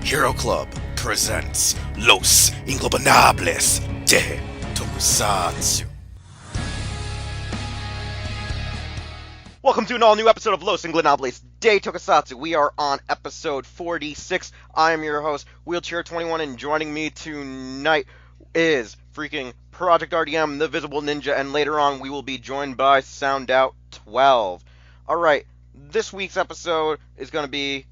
Hero Club presents Los Ingobernables de Tokusatsu. Welcome to an all-new episode of Los Ingobernables de Tokusatsu. We are on episode 46. I am your host, Wheelchair21, and joining me tonight is freaking Project RDM, the Visible Ninja, and later on we will be joined by SoundOut12. Alright, this week's episode is going to be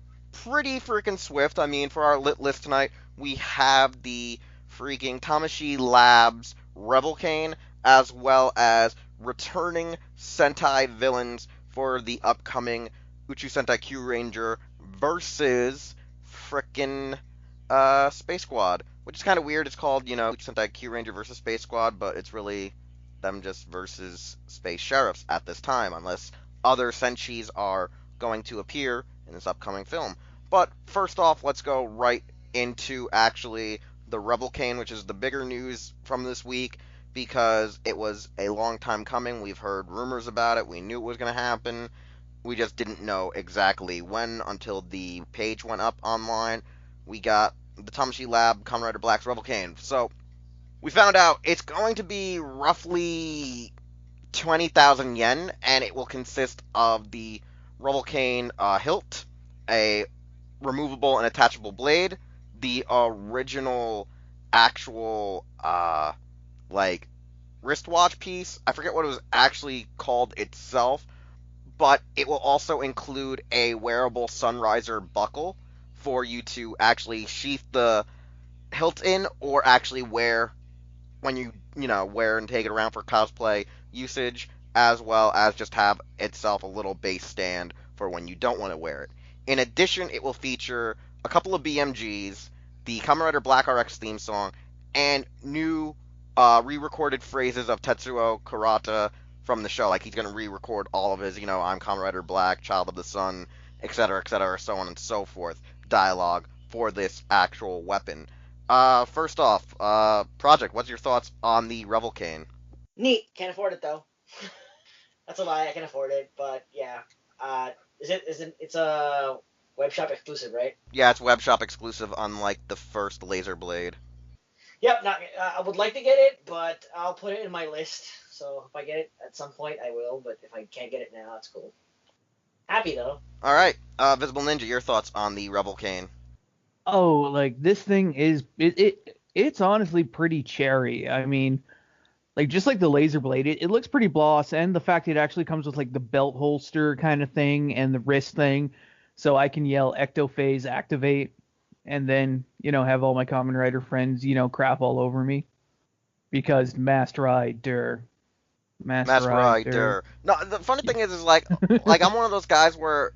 pretty freaking swift. I mean, for our lit list tonight, we have the freaking Tamashii Labs Revolcane, as well as returning Sentai villains for the upcoming Uchu Sentai Kyuranger versus frickin' Space Squad, which is kind of weird. It's called, Uchu Sentai Kyuranger versus Space Squad, but it's really them just versus Space Sheriffs at this time, unless other Senshis are going to appear in this upcoming film. But first off, let's go right into actually the Revolcane, which is the bigger news from this week, because it was a long time coming. We've heard rumors about it. We knew it was going to happen. We just didn't know exactly when until the page went up online. We got the Tamashii Lab Kamen Rider Black's Revolcane. So we found out it's going to be roughly 20,000 yen, and it will consist of the Revolcane hilt, a removable and attachable blade, the original actual wristwatch piece. I forget what it was actually called itself, but it will also include a wearable Sunriser buckle for you to actually sheath the hilt in, or actually wear when you wear and take it around for cosplay usage, as well as just have itself a little base stand for when you don't want to wear it. In addition, it will feature a couple of BMGs, the Kamen Rider Black RX theme song, and new re-recorded phrases of Tetsuo Kurata from the show. Like, he's going to re-record all of his, I'm Kamen Rider Black, Child of the Sun, etc., so on and so forth, dialogue for this actual weapon. First off, Project, what's your thoughts on the Revolcane? Neat. Can't afford it, though. That's a lie. I can afford it, but yeah. It's a web shop exclusive, right? Yeah, it's web shop exclusive, unlike the first Laser Blade. Yep. I would like to get it, but I'll put it in my list. So if I get it at some point, I will. But if I can't get it now, it's cool. Happy though. All right, Visible Ninja, your thoughts on the Revolcane? Oh, like this thing is it's honestly pretty cherry. I mean, like just like the laser blade, it looks pretty boss, and the fact it actually comes with like the belt holster kind of thing and the wrist thing, so I can yell Ectophase activate, and then have all my Kamen Rider friends crap all over me, because Master Rider. No, the funny thing is like I'm one of those guys where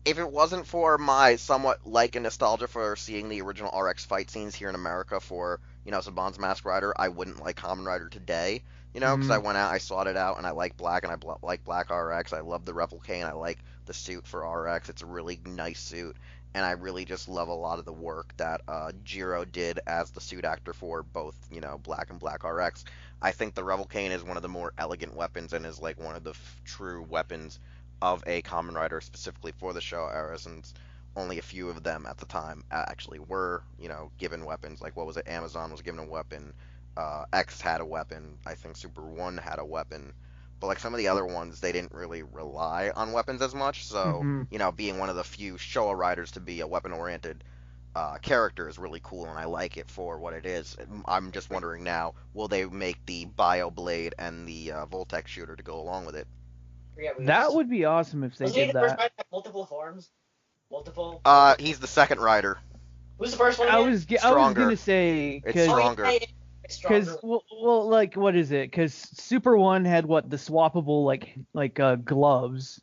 if it wasn't for my somewhat a nostalgia for seeing the original RX fight scenes here in America for Saban's Mask Rider, I wouldn't like Kamen Rider today, because I went out, I sought it out, and I like Black, and I like Black RX. I love the Revolcane. I like the suit for RX. It's a really nice suit, and I really just love a lot of the work that Jiro did as the suit actor for both Black and Black RX. I think the Revolcane is one of the more elegant weapons, and is like one of the true weapons of a Kamen Rider specifically for the Showa era, since only a few of them at the time actually were, given weapons. Like, what was it? Amazon was given a weapon. X had a weapon. I think Super 1 had a weapon. But, like, some of the other ones, they didn't really rely on weapons as much. So, being one of the few Showa Riders to be a weapon-oriented character is really cool, and I like it for what it is. I'm just wondering now, will they make the Bio Blade and the Voltec shooter to go along with it? That would be awesome if they did that. Was he the first rider to have multiple forms? Multiple? He's the second rider. Who's the first one? I was gonna say, it's stronger. Because well, like, what is it? Because Super 1 had the swappable gloves,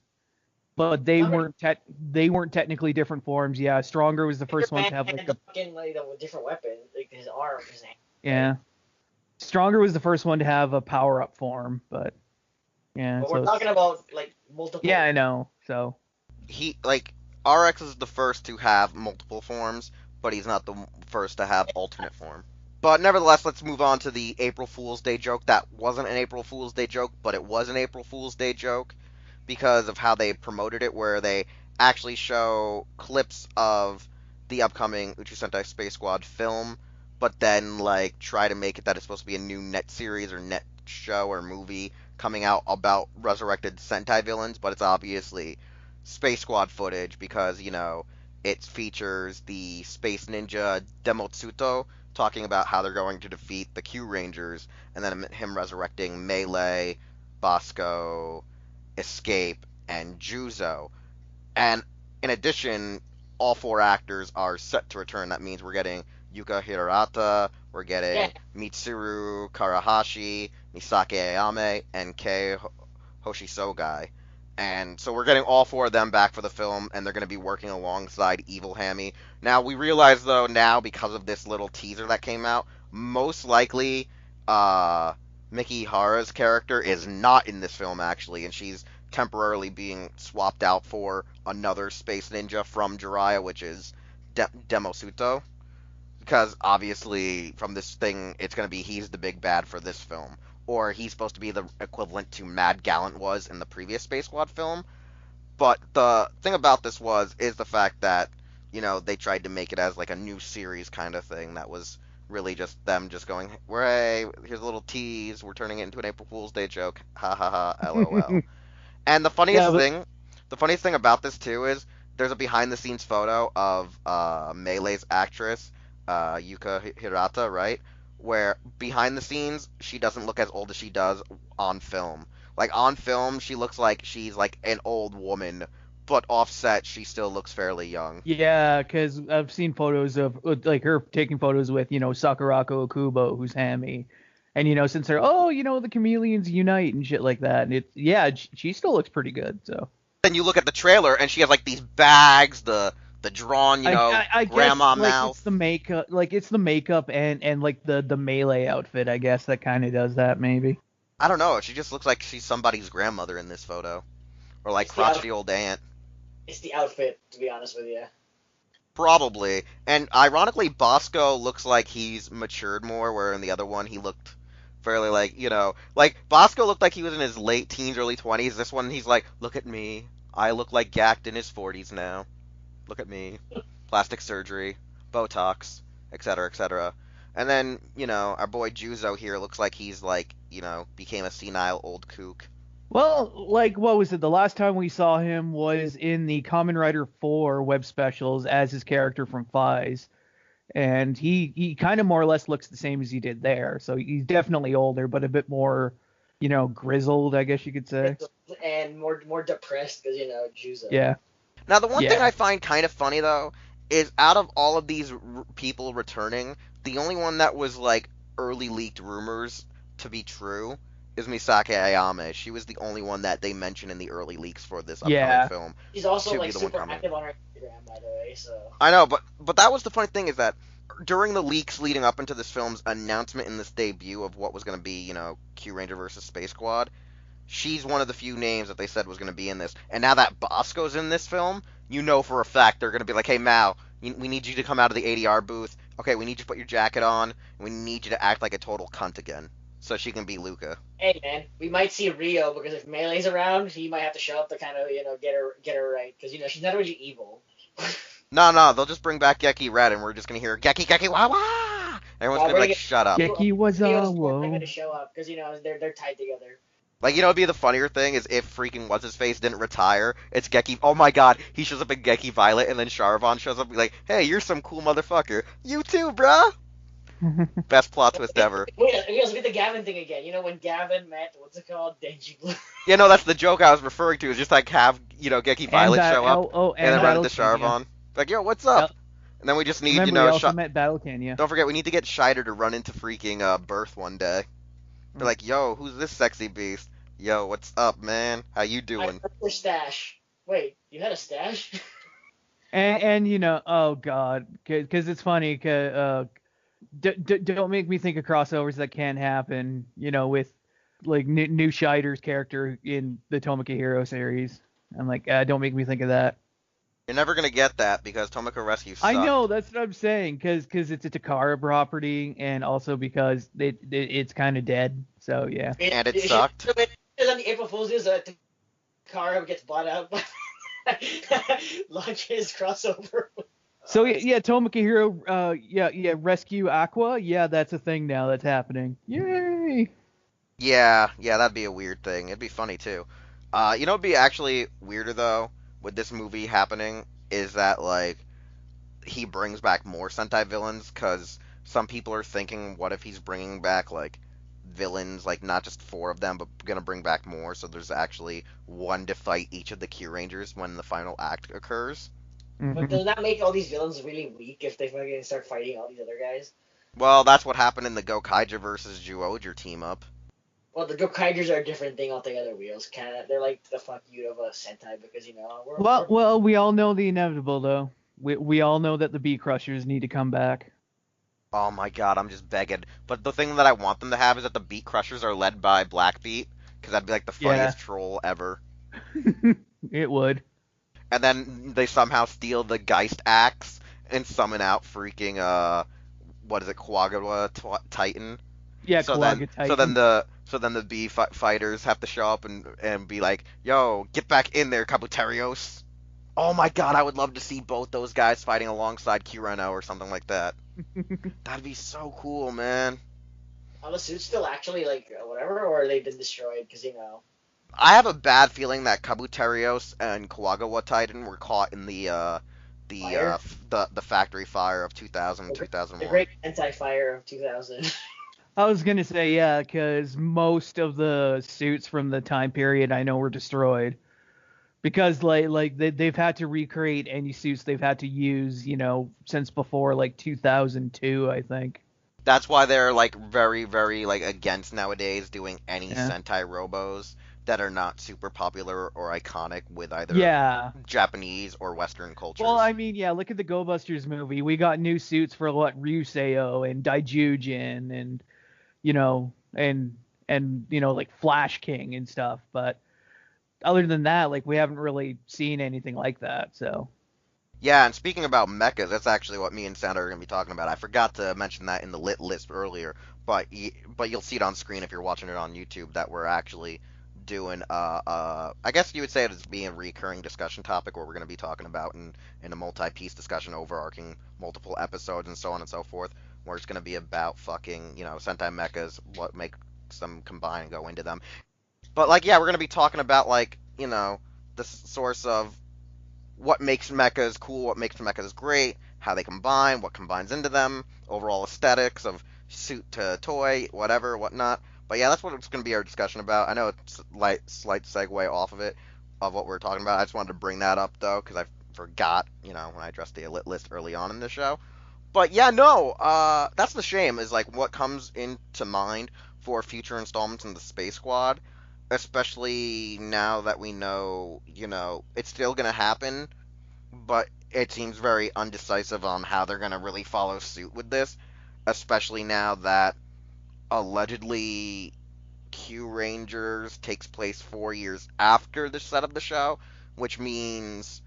but they weren't technically different forms. Yeah, Stronger was the first one to have a different weapon, like his arm, his hand. Yeah, Stronger was the first one to have a power up form, but yeah. But we're talking about multiple. Yeah, I know. So RX is the first to have multiple forms, but he's not the first to have alternate form. But nevertheless, let's move on to the April Fool's Day joke. That wasn't an April Fool's Day joke, but it was an April Fool's Day joke because of how they promoted it, where they actually show clips of the upcoming Uchu Sentai Space Squad film, but then like try to make it that it's supposed to be a new net series or net show or movie coming out about resurrected Sentai villains, but it's obviously Space Squad footage because, it features the Space Ninja Demotsuto talking about how they're going to defeat the Kyurangers, and then him resurrecting Melee, Bosco, Escape, and Juzo. And in addition, all 4 actors are set to return. That means we're getting Yuka Hirata, we're getting Mitsuru Karahashi, Misake Ayame, and Kei Hoshisogai. And so we're getting all 4 of them back for the film, and they're going to be working alongside Evil Hammy. Now, we realize, though, now, because of this little teaser that came out, most likely, Miki Hara's character is not in this film, actually, and she's temporarily being swapped out for another space ninja from Jiraiya, which is Demosuto. Because, obviously, from this thing, it's going to be he's the big bad for this film. Or he's supposed to be the equivalent to Mad Gallant was in the previous Space Squad film. But the thing about this is the fact that, they tried to make it as like a new series kind of thing that was really just them just going, hey, here's a little tease, we're turning it into an April Fool's Day joke, ha ha ha, lol. And the funniest thing about this too is there's a behind the scenes photo of Melee's actress, Yuka Hirata, right? Where behind the scenes, she doesn't look as old as she does on film. Like, on film, she looks like she's, like, an old woman, but offset, she still looks fairly young. Yeah, because I've seen photos of, like, her taking photos with, Sakurako Okubo, who's Hammy. And, since they're, the chameleons unite and shit like that. And she still looks pretty good, so. Then you look at the trailer, and she has, like, these bags, the drawn, I grandma guess, mouth. It's the makeup and like the Melee outfit, I guess, that kind of does that, maybe. I don't know. She just looks like she's somebody's grandmother in this photo. Or like crotchety old aunt. It's the outfit, to be honest with you. Probably. And ironically, Bosco looks like he's matured more, where in the other one he looked fairly like, like Bosco looked like he was in his late teens, early 20s. This one he's like, look at me. I look like Gact in his 40s now. Look at me. Plastic surgery, Botox, etc., etc. And then, our boy Juzo here looks like he's like, became a senile old kook. Well, like, what was it? The last time we saw him was in the Kamen Rider 4 web specials as his character from Fies. And he kind of more or less looks the same as he did there. So he's definitely older, but a bit more, grizzled, I guess you could say. And more depressed because, Juzo. Yeah. Now, the one thing I find kind of funny, though, is out of all of these people returning, the only one that was, like, early leaked rumors to be true is Misake Ayame. She was the only one that they mentioned in the early leaks for this upcoming film. She's also, like, super active on her Instagram, by the way, so... I know, but that was the funny thing, is that during the leaks leading up into this film's announcement in this debut of what was going to be, Kyuranger versus Space Squad, she's one of the few names that they said was going to be in this. And now that Bosco's in this film, for a fact they're going to be like, hey, Mao, we need you to come out of the ADR booth. Okay, we need you to put your jacket on. And we need you to act like a total cunt again. So she can be Luca. Hey, man, we might see Rio, because if Melee's around, he might have to show up to kind of, get her right. Because, she's not really evil. No, they'll just bring back Geki Red, and we're just going to hear, Geki, wah, wah! Everyone's going to be like, shut up. Geki was whoa. They're going to show up, because, they're tied together. Like, it'd be the funnier thing is if freaking What's-His-Face didn't retire, it's Geki, oh my god, he shows up in Geki Violet, and then Charavan shows up and be like, hey, you're some cool motherfucker. You too, bruh! Best plot twist ever. Let's get the Gavin thing again. When Gavin met, what's it called? Denji Blue. That's the joke I was referring to, is just like have, Geki Violet show up, and then run into Charavan. Yeah. Like, yo, what's up? And then we just need, we also met Battlecan, yeah. Don't forget, we need to get Scheider to run into freaking Birth one day. They're like, yo, who's this sexy beast? Yo, what's up, man? How you doing? Your stash. Wait, you had a stash? and oh god, because it's funny, don't make me think of crossovers that can happen, with like new Scheider's character in the Tomika Hero series. I'm like, don't make me think of that. You're never gonna get that because Tomika Rescue sucked. I know, that's what I'm saying, because it's a Takara property, and also because it's kind of dead. So yeah. And it sucked. On the April Fool's News, Takara gets bought out by launches crossover. So yeah, Tomoka Hero, rescue Aqua. Yeah, that's a thing now that's happening. Yay! Yeah, that'd be a weird thing. It'd be funny too. It'd be actually weirder though with this movie happening is that like he brings back more Sentai villains because some people are thinking, what if he's bringing back like villains, like not just four of them, but gonna bring back more, so there's actually one to fight each of the Kyurangers when the final act occurs. But does that make all these villains really weak if they fucking start fighting all these other guys? Well, that's what happened in the Gokaiger versus Zyuohger team up. Well, the Gokaigers are a different thing altogether. Wheels can't. They're like the fuck you of a Sentai because Well, we all know the inevitable though. We all know that the Bee Crushers need to come back. Oh my god, I'm just begging. But the thing that I want them to have is that the Beat Crushers are led by Blackbeat, because that'd be like the funniest troll ever. It would. And then they somehow steal the Geist Axe and summon out freaking what is it, Quagga Titan? Yeah, so Quagga Titan. So then the bee fighters have to show up and be like, "Yo, get back in there, Kabuterios." Oh my god, I would love to see both those guys fighting alongside Kireno or something like that. That'd be so cool, man. Are the suits still actually like whatever, or are they been destroyed? Because I have a bad feeling that Kabuterios and Kawagawa Titan were caught in the factory fire of 2000, 2001. The great anti-fire of 2000. I was gonna say yeah, because most of the suits from the time period I know were destroyed. Because they've had to recreate any suits they've had to use, since before like 2002, I think. That's why they're like very, very like against nowadays doing any Sentai Robos that are not super popular or iconic with either Japanese or Western cultures. Well, I mean, yeah, look at the Go Busters movie. We got new suits for Ryuseo and Daijujin and like Flash King and stuff, but other than that, like, we haven't really seen anything like that, so. Yeah, and speaking about mechas, that's actually what me and Sandra are going to be talking about. I forgot to mention that in the lit list earlier, but you'll see it on screen if you're watching it on YouTube, that we're actually doing, I guess you would say it as being a recurring discussion topic, where we're going to be talking about in a multi-piece discussion overarching multiple episodes and so on and so forth, where it's going to be about fucking, Sentai mechas, what makes them combine and go into them. But, like, yeah, we're going to be talking about, like, the source of what makes mechas cool, what makes mechas great, how they combine, what combines into them, overall aesthetics of suit to toy, whatever, whatnot. But yeah, that's what it's going to be our discussion about. I know it's slight segue off of it, of what we're talking about. I just wanted to bring that up, though, because I forgot, when I addressed the lit list early on in the show. But yeah, no, that's the shame, is, like, what comes into mind for future installments in the Space Squad. Especially now that we know, it's still going to happen, but it seems very undecisive on how they're going to really follow suit with this, especially now that allegedly Kyurangers takes place 4 years after the set of the show, which means,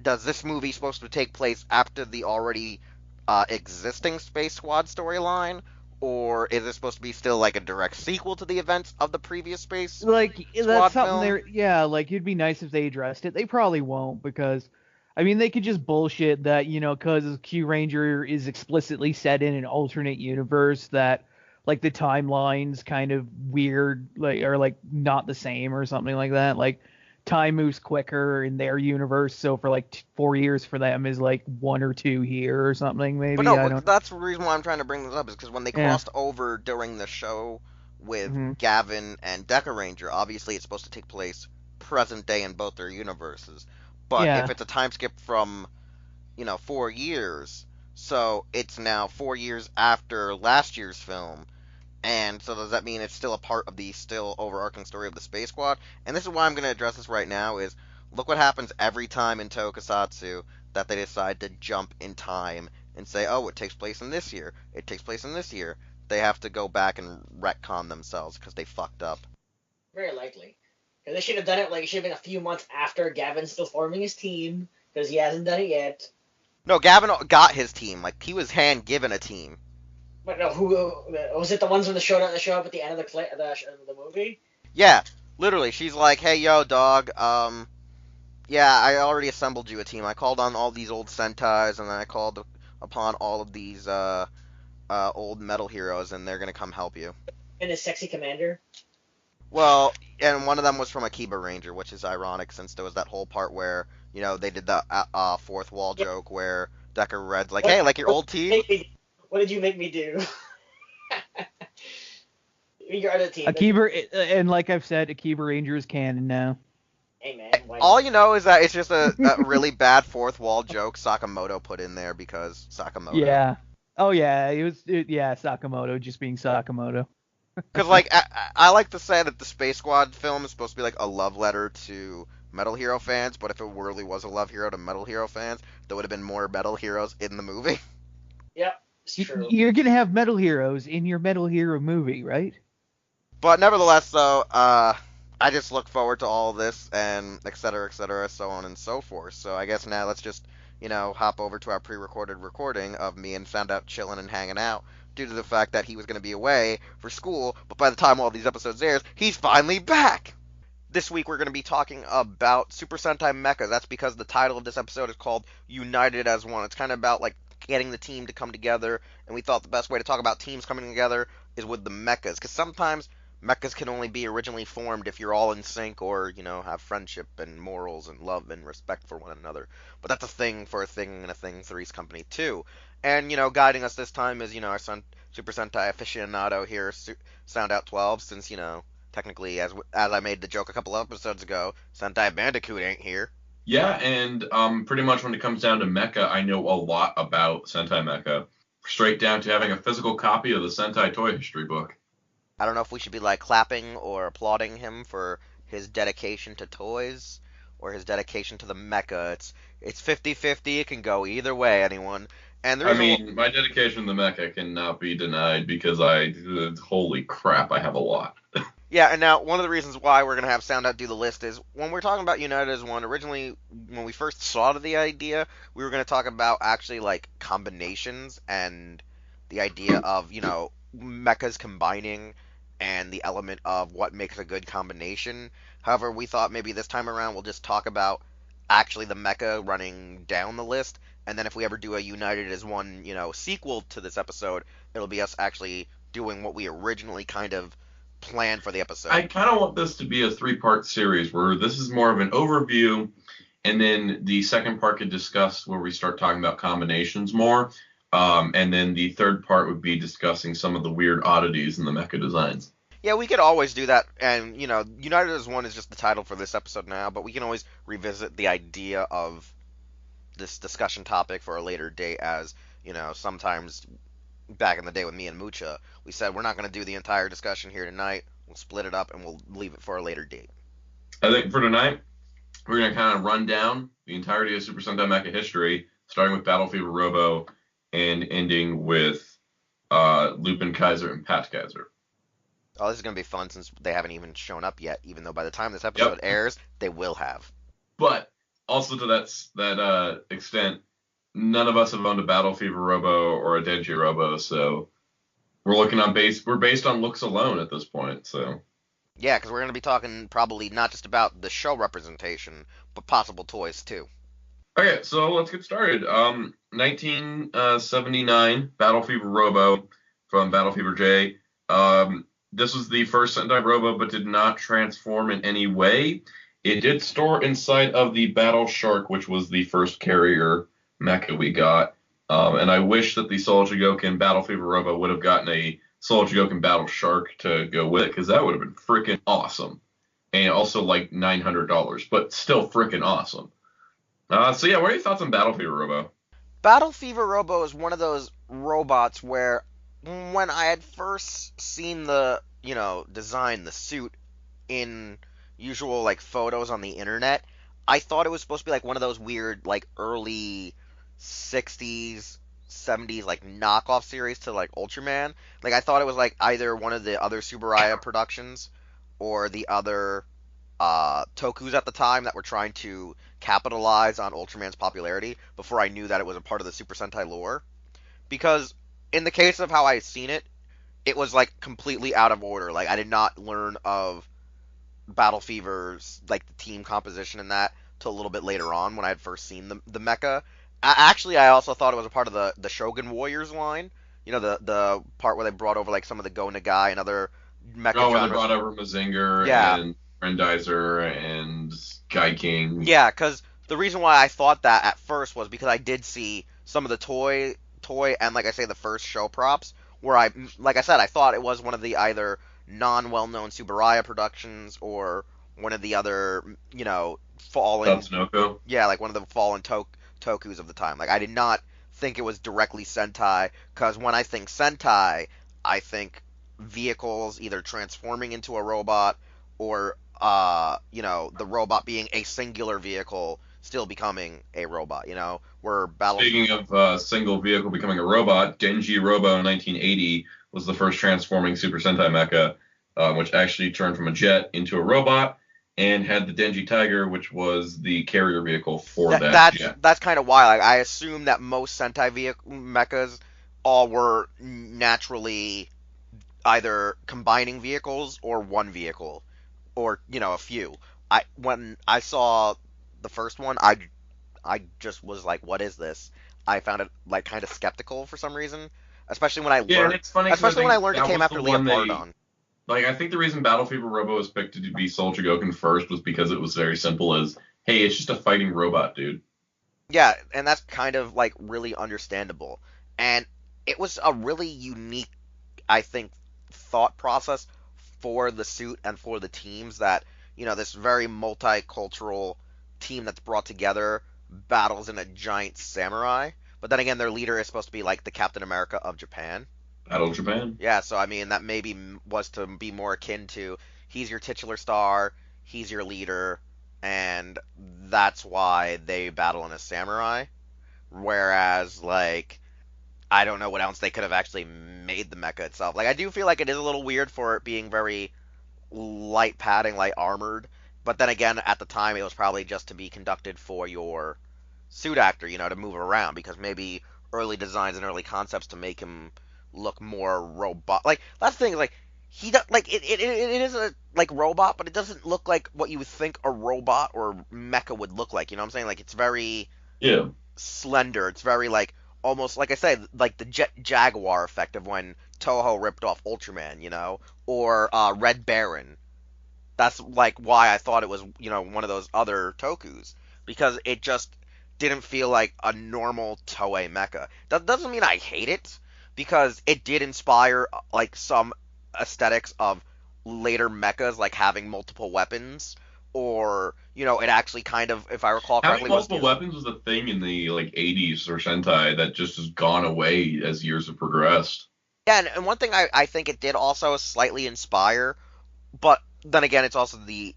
does this movie supposed to take place after the already existing Space Squad storyline? Or is it supposed to be still like a direct sequel to the events of the previous Space Squad that's something film? It'd be nice if they addressed it. They probably won't, because I mean, they could just bullshit that, because Kyuranger is explicitly set in an alternate universe, that like the timelines kind of weird, like, or like not the same or something like that. Like, time moves quicker in their universe, so for like 4 years for them is like 1 or 2 here or something, maybe. But no, that's the reason why I'm trying to bring this up, is because when they crossed over during the show with Gavin and Dekaranger, obviously it's supposed to take place present day in both their universes. But if it's a time skip from, 4 years, so it's now 4 years after last year's film. And so does that mean it's still a part of the still overarching story of the Space Squad? And this is why I'm going to address this right now, is look what happens every time in Tokusatsu that they decide to jump in time and say, oh, it takes place in this year, it takes place in this year. They have to go back and retcon themselves because they fucked up. Very likely. Because they should have done it, like, it should have been a few months after Gavin's still forming his team, because he hasn't done it yet. No, Gavin got his team. Like, he was hand-given a team. But no, who was it? The ones from the show that show up at the end of the movie? Yeah, literally. She's like, "Hey, yo, dog. Yeah, I already assembled you a team. I called on all these old Sentais, and then I called upon all of these old metal heroes, and they're gonna come help you. And a sexy commander. Well, and one of them was from Akiba Ranger, which is ironic since there was that whole part where, they did the fourth wall Yeah. joke where Decker Red's like, hey, like your old team? What did you make me do? You're on a team. Akiba, and like I've said, Akiba Ranger is canon now. Hey, man. Why All not? you know is that it's just a really bad fourth wall joke Sakamoto put in there because Sakamoto. Yeah. Oh yeah, Sakamoto just being Sakamoto. Because, like, I like to say that the Space Squad film is supposed to be, like, a love letter to Metal Hero fans, but if it really was a love hero to Metal Hero fans, there would have been more Metal Heroes in the movie. Yep, it's true. You're gonna have Metal Heroes in your Metal Hero movie, right? But nevertheless, though, I just look forward to all of this, and et cetera, so on and so forth. So I guess now let's just, hop over to our pre-recorded recording of me and Found Out chilling and hanging out, due to the fact that he was going to be away for school, but by the time all these episodes airs, he's finally back! This week we're going to be talking about Super Sentai Mecha. That's because the title of this episode is called United as One. It's kind of about, like, getting the team to come together, and we thought the best way to talk about teams coming together is with the mechas, because sometimes mechas can only be originally formed if you're all in sync or, have friendship and morals and love and respect for one another. But that's a thing for a thing and a thing Three's Company too. And, guiding us this time is, our Super Sentai aficionado here, Sound Out 12, since, technically, as I made the joke a couple episodes ago, Sentai Bandicoot ain't here. Yeah, and pretty much when it comes down to Mecha, I know a lot about Sentai Mecha. Straight down to having a physical copy of the Sentai Toy History book. I don't know if we should be, like, clapping or applauding him for his dedication to toys or his dedication to the mecha. It's 50-50. It can go either way, anyone. And my dedication to the mecha cannot be denied because holy crap, I have a lot. Yeah, and now one of the reasons why we're going to have Sound Out do the list is when we're talking about United as One, originally when we first saw the idea, we were going to talk about actually, like, combinations and the idea of, mechas combining and the element of what makes a good combination. However, we thought maybe this time around we'll just talk about actually the mecha running down the list, and then if we ever do a United as One, sequel to this episode, it'll be us actually doing what we originally kind of planned for the episode. I kind of want this to be a 3-part series where this is more of an overview, and then the second part could discuss where we start talking about combinations more. And then the third part would be discussing some of the weird oddities in the mecha designs. Yeah, we could always do that. And, United as One is just the title for this episode now, but we can always revisit the idea of this discussion topic for a later date as, sometimes back in the day with me and Mucha, we said we're not going to do the entire discussion here tonight. We'll split it up and we'll leave it for a later date. I think for tonight, we're going to kind of run down the entirety of Super Sentai Mecha history, starting with Battle Fever Robo and ending with Lupin Kaiser and Pat Kaiser. Oh, this is going to be fun since they haven't even shown up yet, even though by the time this episode airs, they will have. But also to that extent, none of us have owned a Battle Fever Robo or a Denji Robo, so we're based on looks alone at this point, so. Yeah, because we're going to be talking probably not just about the show representation, but possible toys too. Okay, so let's get started. 1979, Battle Fever Robo from Battle Fever J. This was the first Sentai Robo, but did not transform in any way. It did store inside of the Battle Shark, which was the first carrier mecha we got. And I wish that the Soul Jigoken Battle Fever Robo would have gotten a Soul Jigoken Battle Shark to go with it, because that would have been freaking awesome. And also like $900, but still freaking awesome. So yeah, what are your thoughts on Battle Fever Robo? Battle Fever Robo is one of those robots where when I had first seen the, design, the suit in usual, like, photos on the internet, I thought it was supposed to be, like, one of those weird, like, early 60s, 70s, like, knockoff series to, like, Ultraman. Like, I thought it was, like, either one of the other Subaraya productions or the other tokus at the time that were trying to capitalize on Ultraman's popularity before I knew that it was a part of the Super Sentai lore. Because in the case of how I seen it, it was, like, completely out of order. Like, I did not learn of Battle Fever's, like, the team composition and that till a little bit later on when I had first seen the mecha. Actually, I also thought it was a part of the Shogun Warriors line. You know, the part where they brought over like some of the Go Nagai and other mecha Oh, when they genres. brought over Mazinger Yeah, and Grendizer and Guy King. yeah, because the reason why I thought that at first was because I did see some of the toy, and like I say, the first show props where like I said, I thought it was one of the either non-well-known Subaraya productions or one of the other, fallen, Tatsunoko. yeah, like one of the fallen tokus of the time. Like I did not think it was directly Sentai, because when I think Sentai, I think vehicles either transforming into a robot or the robot being a singular vehicle still becoming a robot, where battle. Speaking of single vehicle becoming a robot, Denji Robo in 1980 was the first transforming Super Sentai mecha, which actually turned from a jet into a robot, and had the Denji Tiger, which was the carrier vehicle for that jet. That's kind of why. Like, I assume that most Sentai mechas all were naturally either combining vehicles or one vehicle, or a few. When I saw the first one, I just was like, what is this? I found it like kind of skeptical for some reason, especially when I Yeah, and learned, it's funny especially when I learned it that came was after the one Leopardon. Like, I think the reason Battle Fever Robo was picked to be Soul Chogokin first was because it was very simple as, hey, it's just a fighting robot, dude. Yeah, and that's kind of like really understandable. And it was a really unique, I think, thought process for the suit and for the teams that, this very multicultural team that's brought together battles in a giant samurai. But then again, their leader is supposed to be like the Captain America of Japan. Battle Japan. Yeah, so I mean, that maybe was to be more akin to he's your titular star, he's your leader, and that's why they battle in a samurai. Whereas, like, I don't know what else they could have actually made the mecha itself. Like, I do feel like it is a little weird for it being very light padding, light armored. But then again, at the time, it was probably just to be conducted for your suit actor, to move around, because maybe early designs and early concepts to make him look more robot. Like, that's the thing. Like, he does, like it is a like robot, but it doesn't look like what you would think a robot or mecha would look like. You know what I'm saying? Like, it's very Yeah. slender. It's very like almost like I said, like the Jet Jaguar effect of when Toho ripped off Ultraman, or Red Baron. That's like why I thought it was one of those other Tokus, because it just didn't feel like a normal Toei mecha. That doesn't mean I hate it, because it did inspire like some aesthetics of later mechas, like having multiple weapons, or it actually kind of, if I recall Having correctly, multiple weapons was a thing in the like 80s for Sentai that just has gone away as years have progressed. Yeah, and one thing I think it did also slightly inspire, but then again, it's also the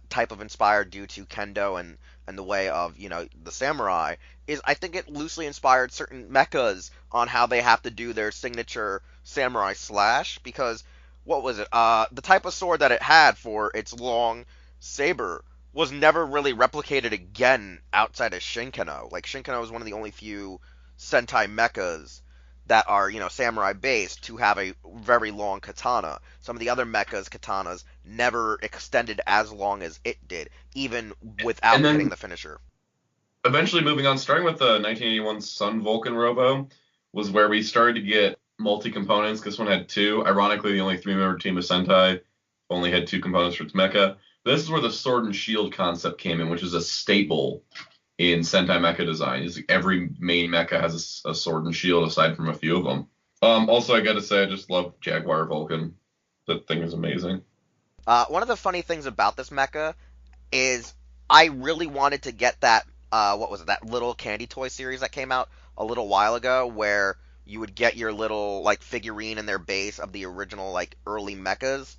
type of inspired due to kendo and the way of the samurai, is I think it loosely inspired certain mechas on how they have to do their signature samurai slash, because what was it? The type of sword that it had for its long saber was never really replicated again outside of Shinkano. Like, Shinkano is one of the only few Sentai mechas that are, samurai based to have a very long katana. Some of the other mechas katanas never extended as long as it did, even without hitting the finisher. Eventually moving on, starting with the 1981 Sun Vulcan Robo, was where we started to get multi-components. This one had two. Ironically, the only three-member team of Sentai only had two components for its mecha. This is where the sword and shield concept came in, which is a staple in Sentai mecha design. Is every main mecha has a sword and shield aside from a few of them. Also, I gotta say, I just love Jaguar Vulcan. That thing is amazing. One of the funny things about this mecha is I really wanted to get that, what was it, that little candy toy series that came out a little while ago, where you would get your little, like, figurine in their base of the original, like, early mechas.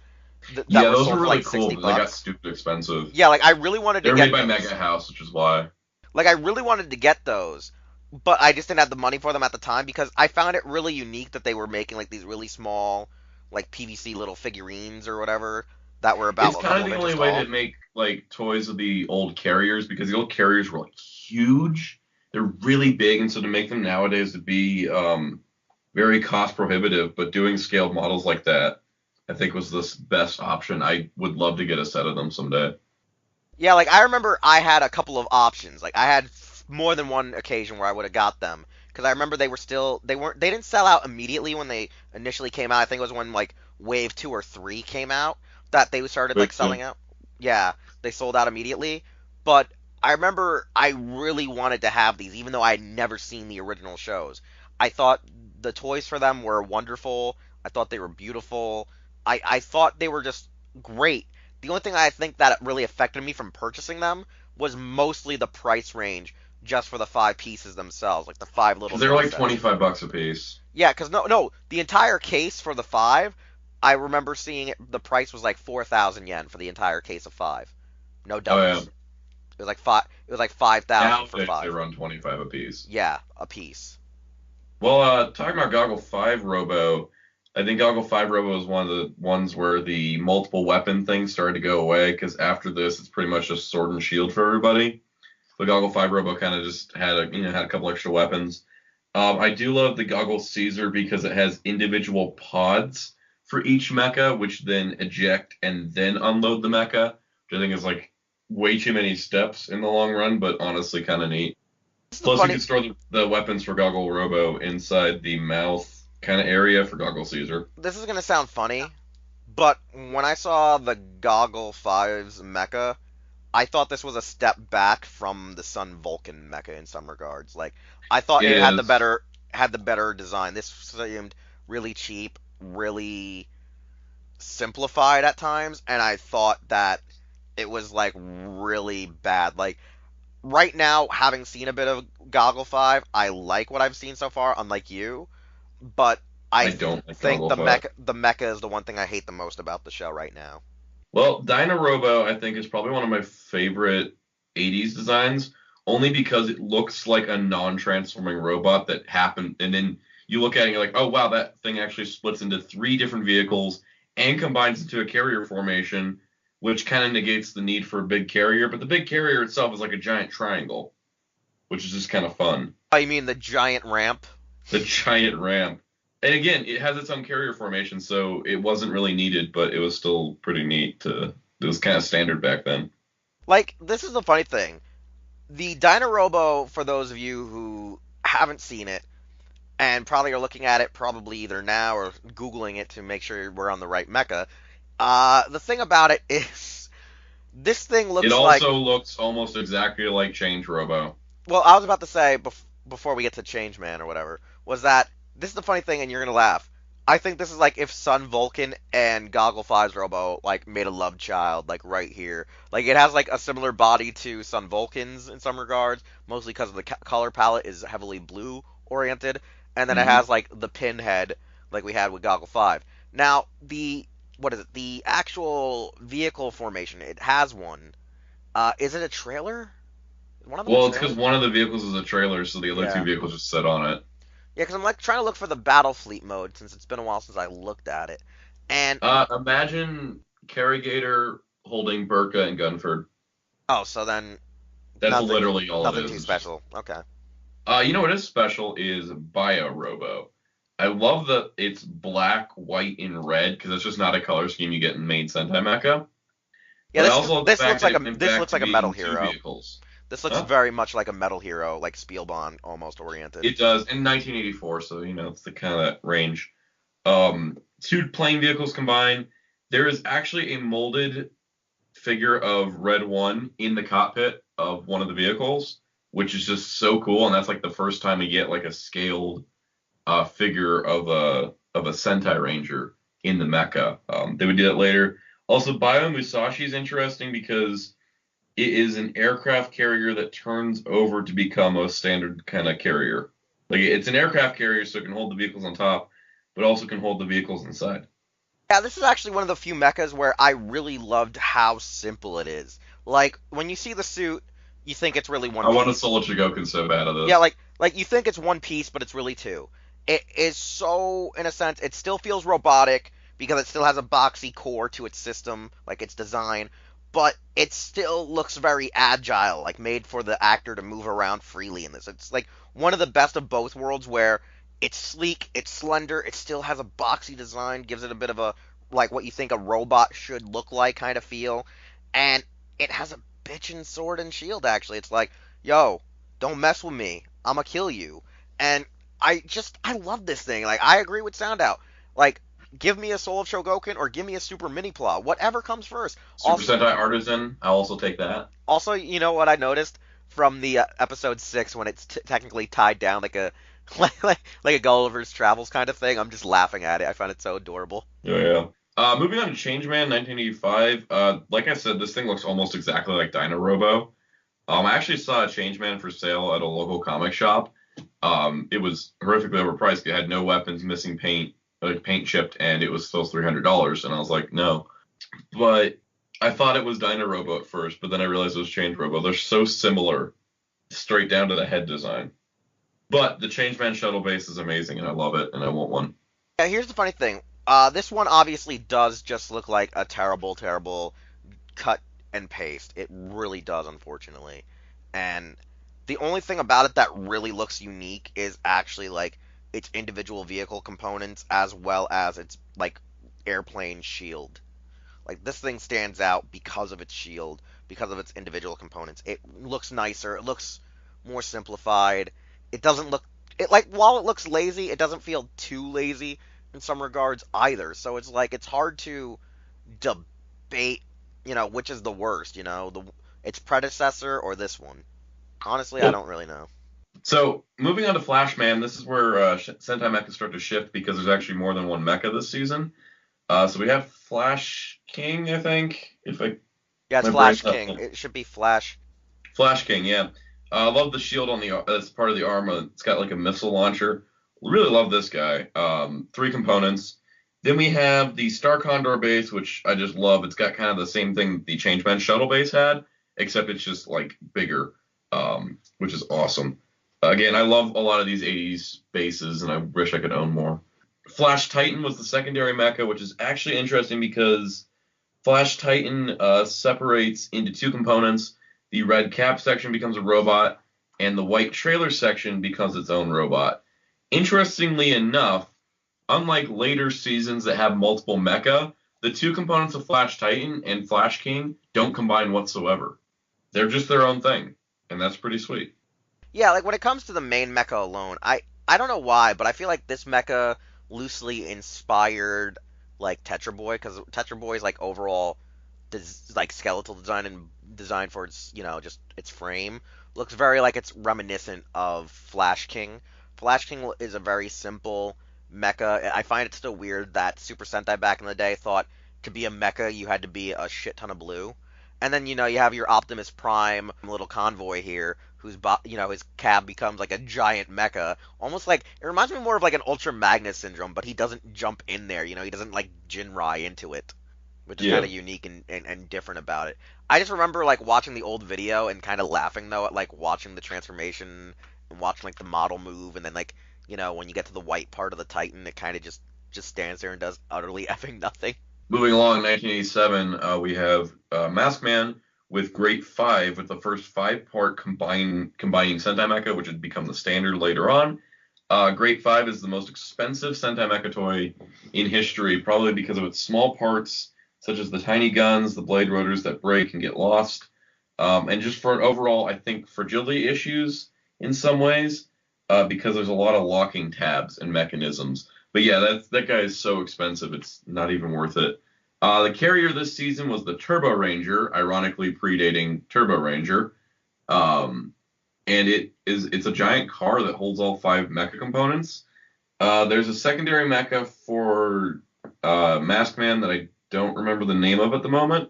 Yeah, those were really like cool, but they got $60. stupid expensive. Yeah, like, I really wanted to They're get made by those. Mega House, which is why. Like, I really wanted to get those, but I just didn't have the money for them at the time, because I found it really unique that they were making, like, these really small, like, PVC little figurines or whatever that were about It's a kind couple of the of only inches way tall. to make like toys of the old carriers, because the old carriers were like huge. They're really big, and so to make them nowadays would be very cost prohibitive. But doing scaled models like that, I think, was the best option. I would love to get a set of them someday. Yeah, like I remember I had a couple of options. Like I had more than one occasion where I would have got them because I remember they didn't sell out immediately when they initially came out. I think it was when like Wave 2 or 3 came out that they started like Wait, so selling out. Yeah, they sold out immediately. But I remember I really wanted to have these even though I had never seen the original shows. I thought the toys for them were wonderful. I thought they were beautiful. I thought they were just great. The only thing I think that really affected me from purchasing them was mostly the price range just for the 5 pieces themselves, like the 5 little they're set like sets. $25 a piece. Yeah, because no, the entire case for the 5, I remember seeing it, the price was like 4,000 yen for the entire case of 5. No Oh yeah. dummies. It was like five. It was like 5,000 Now for they 5. run 25 a piece. Yeah, a piece. Well, talking about Goggle 5 Robo, I think Goggle 5 Robo is one of the ones where the multiple weapon thing started to go away because after this, it's pretty much just sword and shield for everybody. The Goggle 5 Robo kind of just had a couple extra weapons. I do love the Goggle Caesar because it has individual pods for each mecha, which then eject and then unload the mecha, which I think is like way too many steps in the long run, but honestly kind of neat. This is the Plus, you funny. can store the weapons for Goggle Robo inside the mouth kind of area for Goggle Caesar. This is gonna sound funny, but when I saw the Goggle 5's mecha, I thought this was a step back from the Sun Vulcan mecha in some regards. Like I thought It it is. had the better design. This seemed really cheap, really simplified at times, and I thought that it was like really bad. Like right now, having seen a bit of Goggle 5, I like what I've seen so far, unlike you, but I don't like think Goggle 5. the mecha is the one thing I hate the most about the show right now. Well, Dyna Robo, I think, is probably one of my favorite 80s designs, only because it looks like a non-transforming robot that happened, and then you look at it and you're like, oh, wow, that thing actually splits into 3 different vehicles and combines into a carrier formation, which kind of negates the need for a big carrier, but the big carrier itself is like a giant triangle, which is just kind of fun. I mean the giant ramp. The giant ramp. And again, it has its own carrier formation, so it wasn't really needed, but it was still pretty neat. It was kind of standard back then. Like this is the funny thing. The Dynorobo, for those of you who haven't seen it and probably are looking at it probably either now or googling it to make sure we're on the right mecha. The thing about it is this thing It looks like. also looks almost exactly like Change Robo. Well, I was about to say before we get to Change Man or whatever was that this is the funny thing, and you're gonna laugh. I think this is like if Sun Vulcan and Goggle Five's Robo like made a love child, like right here. Like it has like a similar body to Sun Vulcan's in some regards, mostly because of the color palette is heavily blue oriented, and then it Hmm. has like the pinhead like we had with Goggle Five. Now the what is it? The actual vehicle formation, it has one. Is it a trailer? Is one of them a Well, it's trailer? because one of the vehicles is a trailer, so the other two Yeah. vehicles just sit on it. Yeah, because I'm like trying to look for the battle fleet mode since it's been a while since I looked at it. And Imagine Carrigator holding Burka and Gunford. oh, so then That's nothing, literally all it nothing is. too It's just, special. Okay. you know what is special is Bio Robo. I love that it's black, white, and red because it's just not a color scheme you get in main Sentai Mecha. Yeah, But I also love the this fact looks that like it a went this back looks to like a metal being two hero. vehicles. This looks Huh? very much like a metal hero, like Spielbahn almost oriented. It does in 1984, so it's the kind of that range. 2 plane vehicles combined. There is actually a molded figure of Red One in the cockpit of one of the vehicles, which is just so cool. And that's like the first time we get like a scaled figure of a Sentai Ranger in the mecha. They would do that later. Also, Bio Musashi is interesting because it is an aircraft carrier that turns over to become a standard kind of carrier. Like it's an aircraft carrier, so it can hold the vehicles on top, but also can hold the vehicles inside. Yeah, this is actually one of the few mechas where I really loved how simple it is. Like when you see the suit, you think it's really one I want a piece. Solo Chigokin so bad of Yeah, this. like you think it's one piece, but it's really two. It is so, in a sense, it still feels robotic because it still has a boxy core to its system, like its design, but it still looks very agile, like made for the actor to move around freely in this. It's like one of the best of both worlds where it's sleek, it's slender, it still has a boxy design, gives it a bit of a like what you think a robot should look like kind of feel, and it has a bitchin' sword and shield, actually. It's like, yo, don't mess with me. I'ma kill you. And I love this thing. Like, I agree with Soundout. Like, give me a Soul of Shogoken or give me a Super Mini Plot. Whatever comes first. Super Sentai Artisan, I'll also take that. Also, you know what I noticed from the episode 6 when it's technically tied down like a like a Gulliver's Travels kind of thing? I'm just laughing at it. I find it so adorable. Yeah. Moving on to Changeman 1985. Like I said, this thing looks almost exactly like Dino Robo. I actually saw a Changeman for sale at a local comic shop. It was horrifically overpriced. It had no weapons, missing paint, like paint chipped, and it was still $300. And I was like, no. But I thought it was Dino Robo at first, but then I realized it was Change Robo. They're so similar, straight down to the head design. But the Changeman shuttle base is amazing, and I love it, and I want one. Yeah, here's the funny thing. This one obviously does just look like a terrible, terrible cut and paste. It really does, unfortunately. And the only thing about it that really looks unique is actually like its individual vehicle components as well as its like airplane shield. Like this thing stands out because of its shield, because of its individual components. It looks nicer, it looks more simplified. It doesn't look it like while it looks lazy, it doesn't feel too lazy in some regards either. So it's like it's hard to debate, which is the worst, its predecessor or this one. Honestly, I don't really know. So, moving on to Flashman, this is where Sentai Mecha start to shift because there's actually more than one mecha this season. So we have Flash King, I think. Yeah, it's Flash King. It should be Flash. Flash King, yeah. I love the shield on that's part of the arm. It's got like a missile launcher. Really love this guy. 3 components. Then we have the Star Condor base, which I just love. It's got kind of the same thing the Changeman shuttle base had, except it's just like bigger, which is awesome. Again, I love a lot of these 80s bases, and I wish I could own more. Flash Titan was the secondary mecha, which is actually interesting because Flash Titan separates into 2 components. The red cap section becomes a robot, and the white trailer section becomes its own robot. Interestingly enough, unlike later seasons that have multiple mecha, the 2 components of Flash Titan and Flash King don't combine whatsoever. They're just their own thing, and that's pretty sweet. Yeah, like when it comes to the main mecha alone, I don't know why, but I feel like this mecha loosely inspired like Tetra Boy, because Tetra Boy's like overall like skeletal design and design for its just its frame looks very like it's reminiscent of Flash King. Flash King is a very simple mecha. I find it still weird that Super Sentai back in the day thought to be a mecha you had to be a shit ton of blue. And then you have your Optimus Prime little convoy here, whose his cab becomes like a giant mecha, almost like it reminds me more of like an Ultra Magnus syndrome, but he doesn't jump in there, he doesn't like Jinrai into it, which is kind of unique and different about it. I just remember like watching the old video and kind of laughing though at like watching the transformation and watching like the model move, and then like when you get to the white part of the Titan, it kind of just stands there and does utterly effing nothing. Moving along, 1987, we have Maskman with Great 5, with the first 5-part combining Sentai Mecha, which would become the standard later on. Great 5 is the most expensive Sentai Mecha toy in history, probably because of its small parts, such as the tiny guns, the blade rotors that break and get lost, and just for an overall, I think, fragility issues in some ways, because there's a lot of locking tabs and mechanisms. But yeah, that guy is so expensive, it's not even worth it. The carrier this season was the Turbo Ranger, ironically predating Turbo Ranger. And it's a giant car that holds all 5 mecha components. There's a secondary mecha for Maskman that I don't remember the name of at the moment.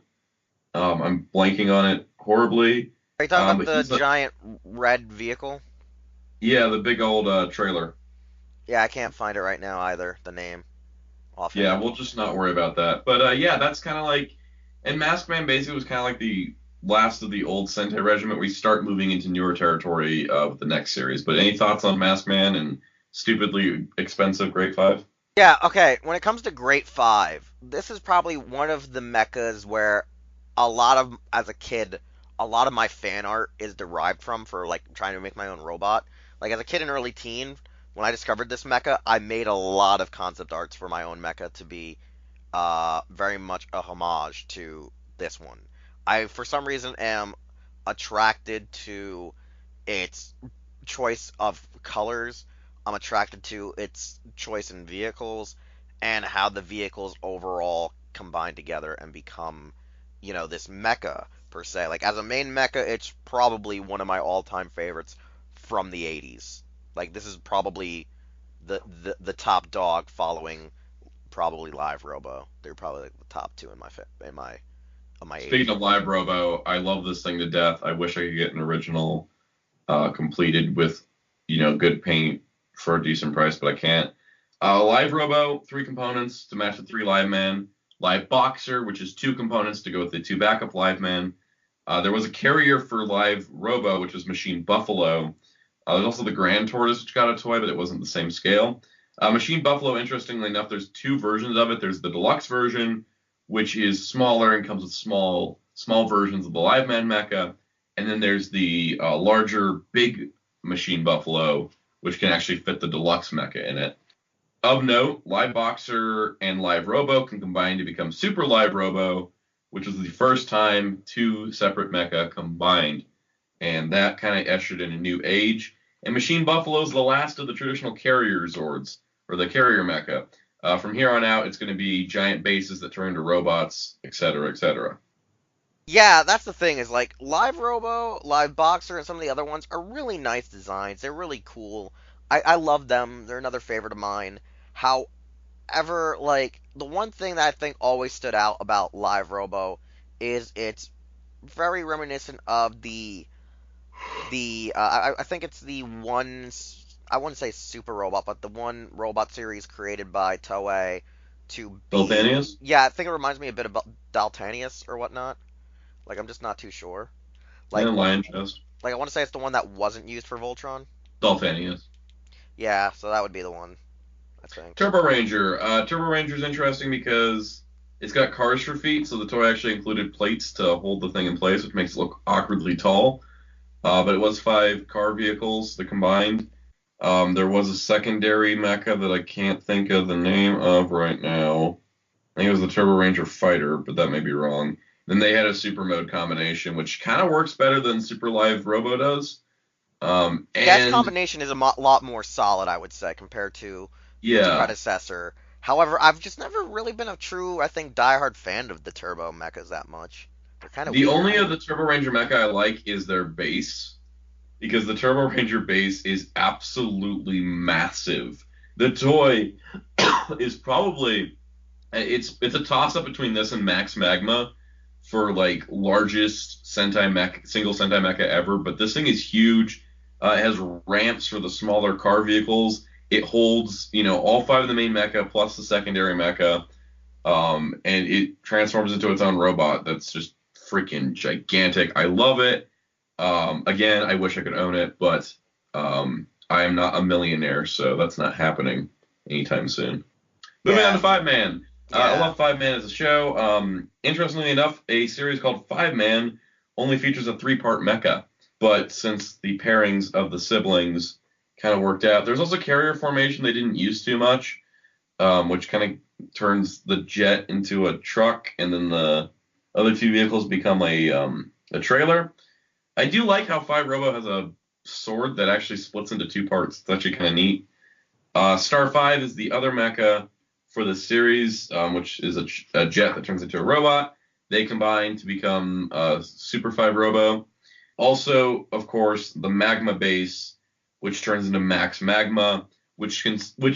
I'm blanking on it horribly. Are you talking about the giant red vehicle? Yeah, the big old trailer. Yeah, I can't find it right now either, the name. Offhand. Yeah, we'll just not worry about that. But yeah, that's kind of like, and Maskman basically was kind of like the last of the old Sentai regiment. We start moving into newer territory with the next series. But any thoughts on Maskman and stupidly expensive Great 5? Yeah, okay. When it comes to Great 5, this is probably one of the mechas where as a kid, a lot of my fan art is derived from for like trying to make my own robot. Like as a kid and early teen, when I discovered this mecha, I made a lot of concept arts for my own mecha to be very much a homage to this one. I, for some reason, am attracted to its choice of colors. I'm attracted to its choice in vehicles and how the vehicles overall combine together and become, this mecha per se. Like as a main mecha, it's probably one of my all-time favorites from the 80s. Like this is probably the top dog following probably Live Robo. They're probably like the top two in my Speaking 80s. of Live Robo, I love this thing to death. I wish I could get an original completed with, good paint for a decent price, but I can't. Live Robo, 3 components to match the 3 Live Man. Live Boxer, which is 2 components to go with the 2 backup Live Man. There was a carrier for Live Robo, which was Machine Buffalo. There's also the Grand Tortoise, which got a toy, but it wasn't the same scale. Machine Buffalo, interestingly enough, there's 2 versions of it. There's the deluxe version, which is smaller and comes with small versions of the Live Man mecha. And then there's the larger, big Machine Buffalo, which can actually fit the deluxe mecha in it. Of note, Live Boxer and Live Robo can combine to become Super Live Robo, which was the first time 2 separate mecha combined. And that kind of ushered in a new age. And Machine Buffalo is the last of the traditional carrier Zords, or the carrier mecha. From here on out, it's going to be giant bases that turn into robots, etc., etc. Yeah, that's the thing, is like Live Robo, Live Boxer, and some of the other ones are really nice designs. They're really cool. I love them. They're another favorite of mine. However, like the one thing that I think always stood out about Live Robo is it's very reminiscent of I think it's the one, I wouldn't say super robot, but the one robot series created by Toei to be. Daltanius? Yeah, I think it reminds me a bit about Daltanius or whatnot. Like I'm just not too sure. Like And Lion Chest. I want to say it's the one that wasn't used for Voltron. Daltanius. Yeah, so that would be the one, I think. Turbo Ranger. Turbo Ranger is interesting because it's got cars for feet, so the toy actually included plates to hold the thing in place, which makes it look awkwardly tall. But it was 5 car vehicles, the combined. There was a secondary mecha that I can't think of the name of right now. I think it was the Turbo Ranger Fighter, but that may be wrong. Then they had a super mode combination, which kind of works better than Super Live Robo does. That combination is a lot more solid, I would say, compared to its predecessor. However, I've just never really been a true, I think, diehard fan of the Turbo mechas that much. They're kind of The weird. only of the Turbo Ranger mecha I like is their base, because the Turbo Ranger base is absolutely massive. The toy is probably it's a toss up between this and Max Magma for like largest Sentai mecha, single Sentai mecha ever, but this thing is huge. It has ramps for the smaller car vehicles. It holds, all 5 of the main mecha plus the secondary mecha, and it transforms into its own robot that's just freaking gigantic. I love it. Again, I wish I could own it, but I am not a millionaire, so that's not happening anytime soon. Moving on to 5-Man. I love 5-Man as a show. Interestingly enough, a series called 5-Man only features a 3-part mecha, but since the pairings of the siblings kind of worked out, there's also carrier formation they didn't use too much, which kind of turns the jet into a truck, and then the other 2 vehicles become a trailer. I do like how 5 Robo has a sword that actually splits into 2 parts. It's actually kind of neat. Star 5 is the other mecha for the series, which is a jet that turns into a robot. They combine to become Super 5 Robo. Also, of course, the Magma base, which turns into Max Magma, which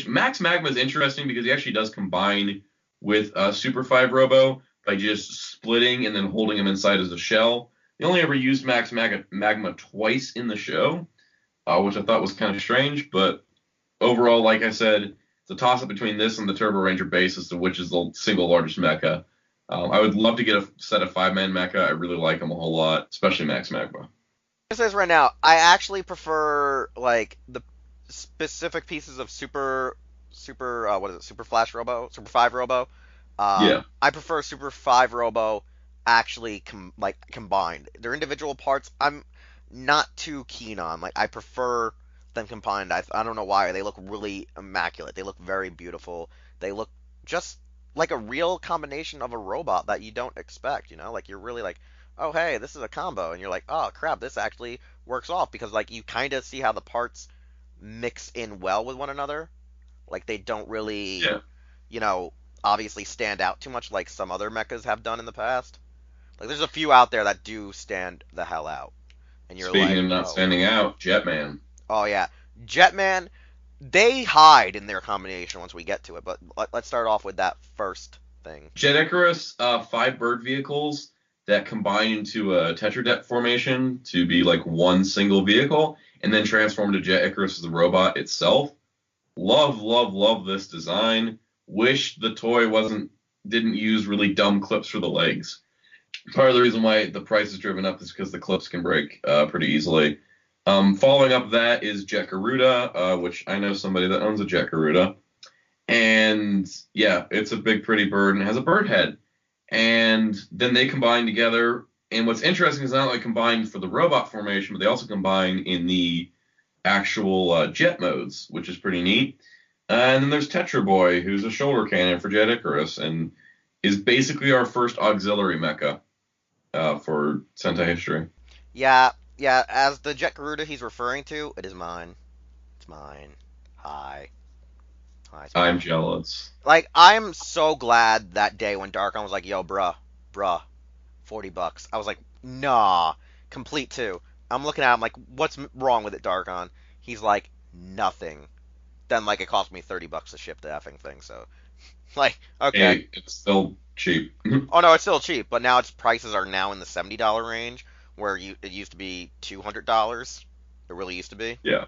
Max Magma is interesting because he actually does combine with Super 5 Robo by just splitting and then holding him inside as a shell. They only ever used Max Magma twice in the show, which I thought was kind of strange, but overall, like I said, it's a toss-up between this and the Turbo Ranger base as to which is the single largest mecha. I would love to get a set of 5-man mecha. I really like them a whole lot, especially Max Magma. It says right now, I actually prefer like the specific pieces of Super Flash Robo, Super 5 Robo. I prefer Super 5 Robo actually combined. Their individual parts, I'm not too keen on. Like I prefer them combined. I don't know why. They look really immaculate. They look very beautiful. They look just like a real combination of a robot that you don't expect. Like you're really like, oh hey, this is a combo, and you're like, oh crap, this actually works off because like you kind of see how the parts mix in well with one another. Like they don't really, Yeah. you know, obviously stand out too much like some other mechas have done in the past. Like there's a few out there that do stand the hell out, and you're Speaking like, of not oh, standing out, Jetman. oh yeah, Jetman. They hide in their combination once we get to it, but let's start off with that first thing. Jet Icarus, 5 bird vehicles that combine into a tetradet formation to be like one single vehicle, and then transform to Jet Icarus as the robot itself. Love, love, love this design. Wish the toy didn't use really dumb clips for the legs. Part of the reason why the price is driven up is because the clips can break pretty easily. Following up that is Jet Garuda, which I know somebody that owns a Jet Garuda. And yeah, it's a big, pretty bird and it has a bird head. And then they combine together. And what's interesting is not only combined for the robot formation, but they also combine in the actual jet modes, which is pretty neat. And then there's Tetra Boy, who's a shoulder cannon for Jet Icarus, and is basically our first auxiliary mecha for Sentai history. Yeah, yeah. As the Jet Garuda he's referring to, it is mine. It's mine. Hi. Hi. It's mine. I'm jealous. Like I'm so glad that day when Darkon was like, "Yo, bruh, $40." I was like, "Nah, complete too." I'm looking at him like, "What's wrong with it, Darkon?" He's like, "Nothing." Then like it cost me $30 to ship the effing thing. So, like, okay. Hey, it's still cheap. Oh no, it's still cheap, but now its prices are now in the $70 range, where it used to be $200. It really used to be. Yeah.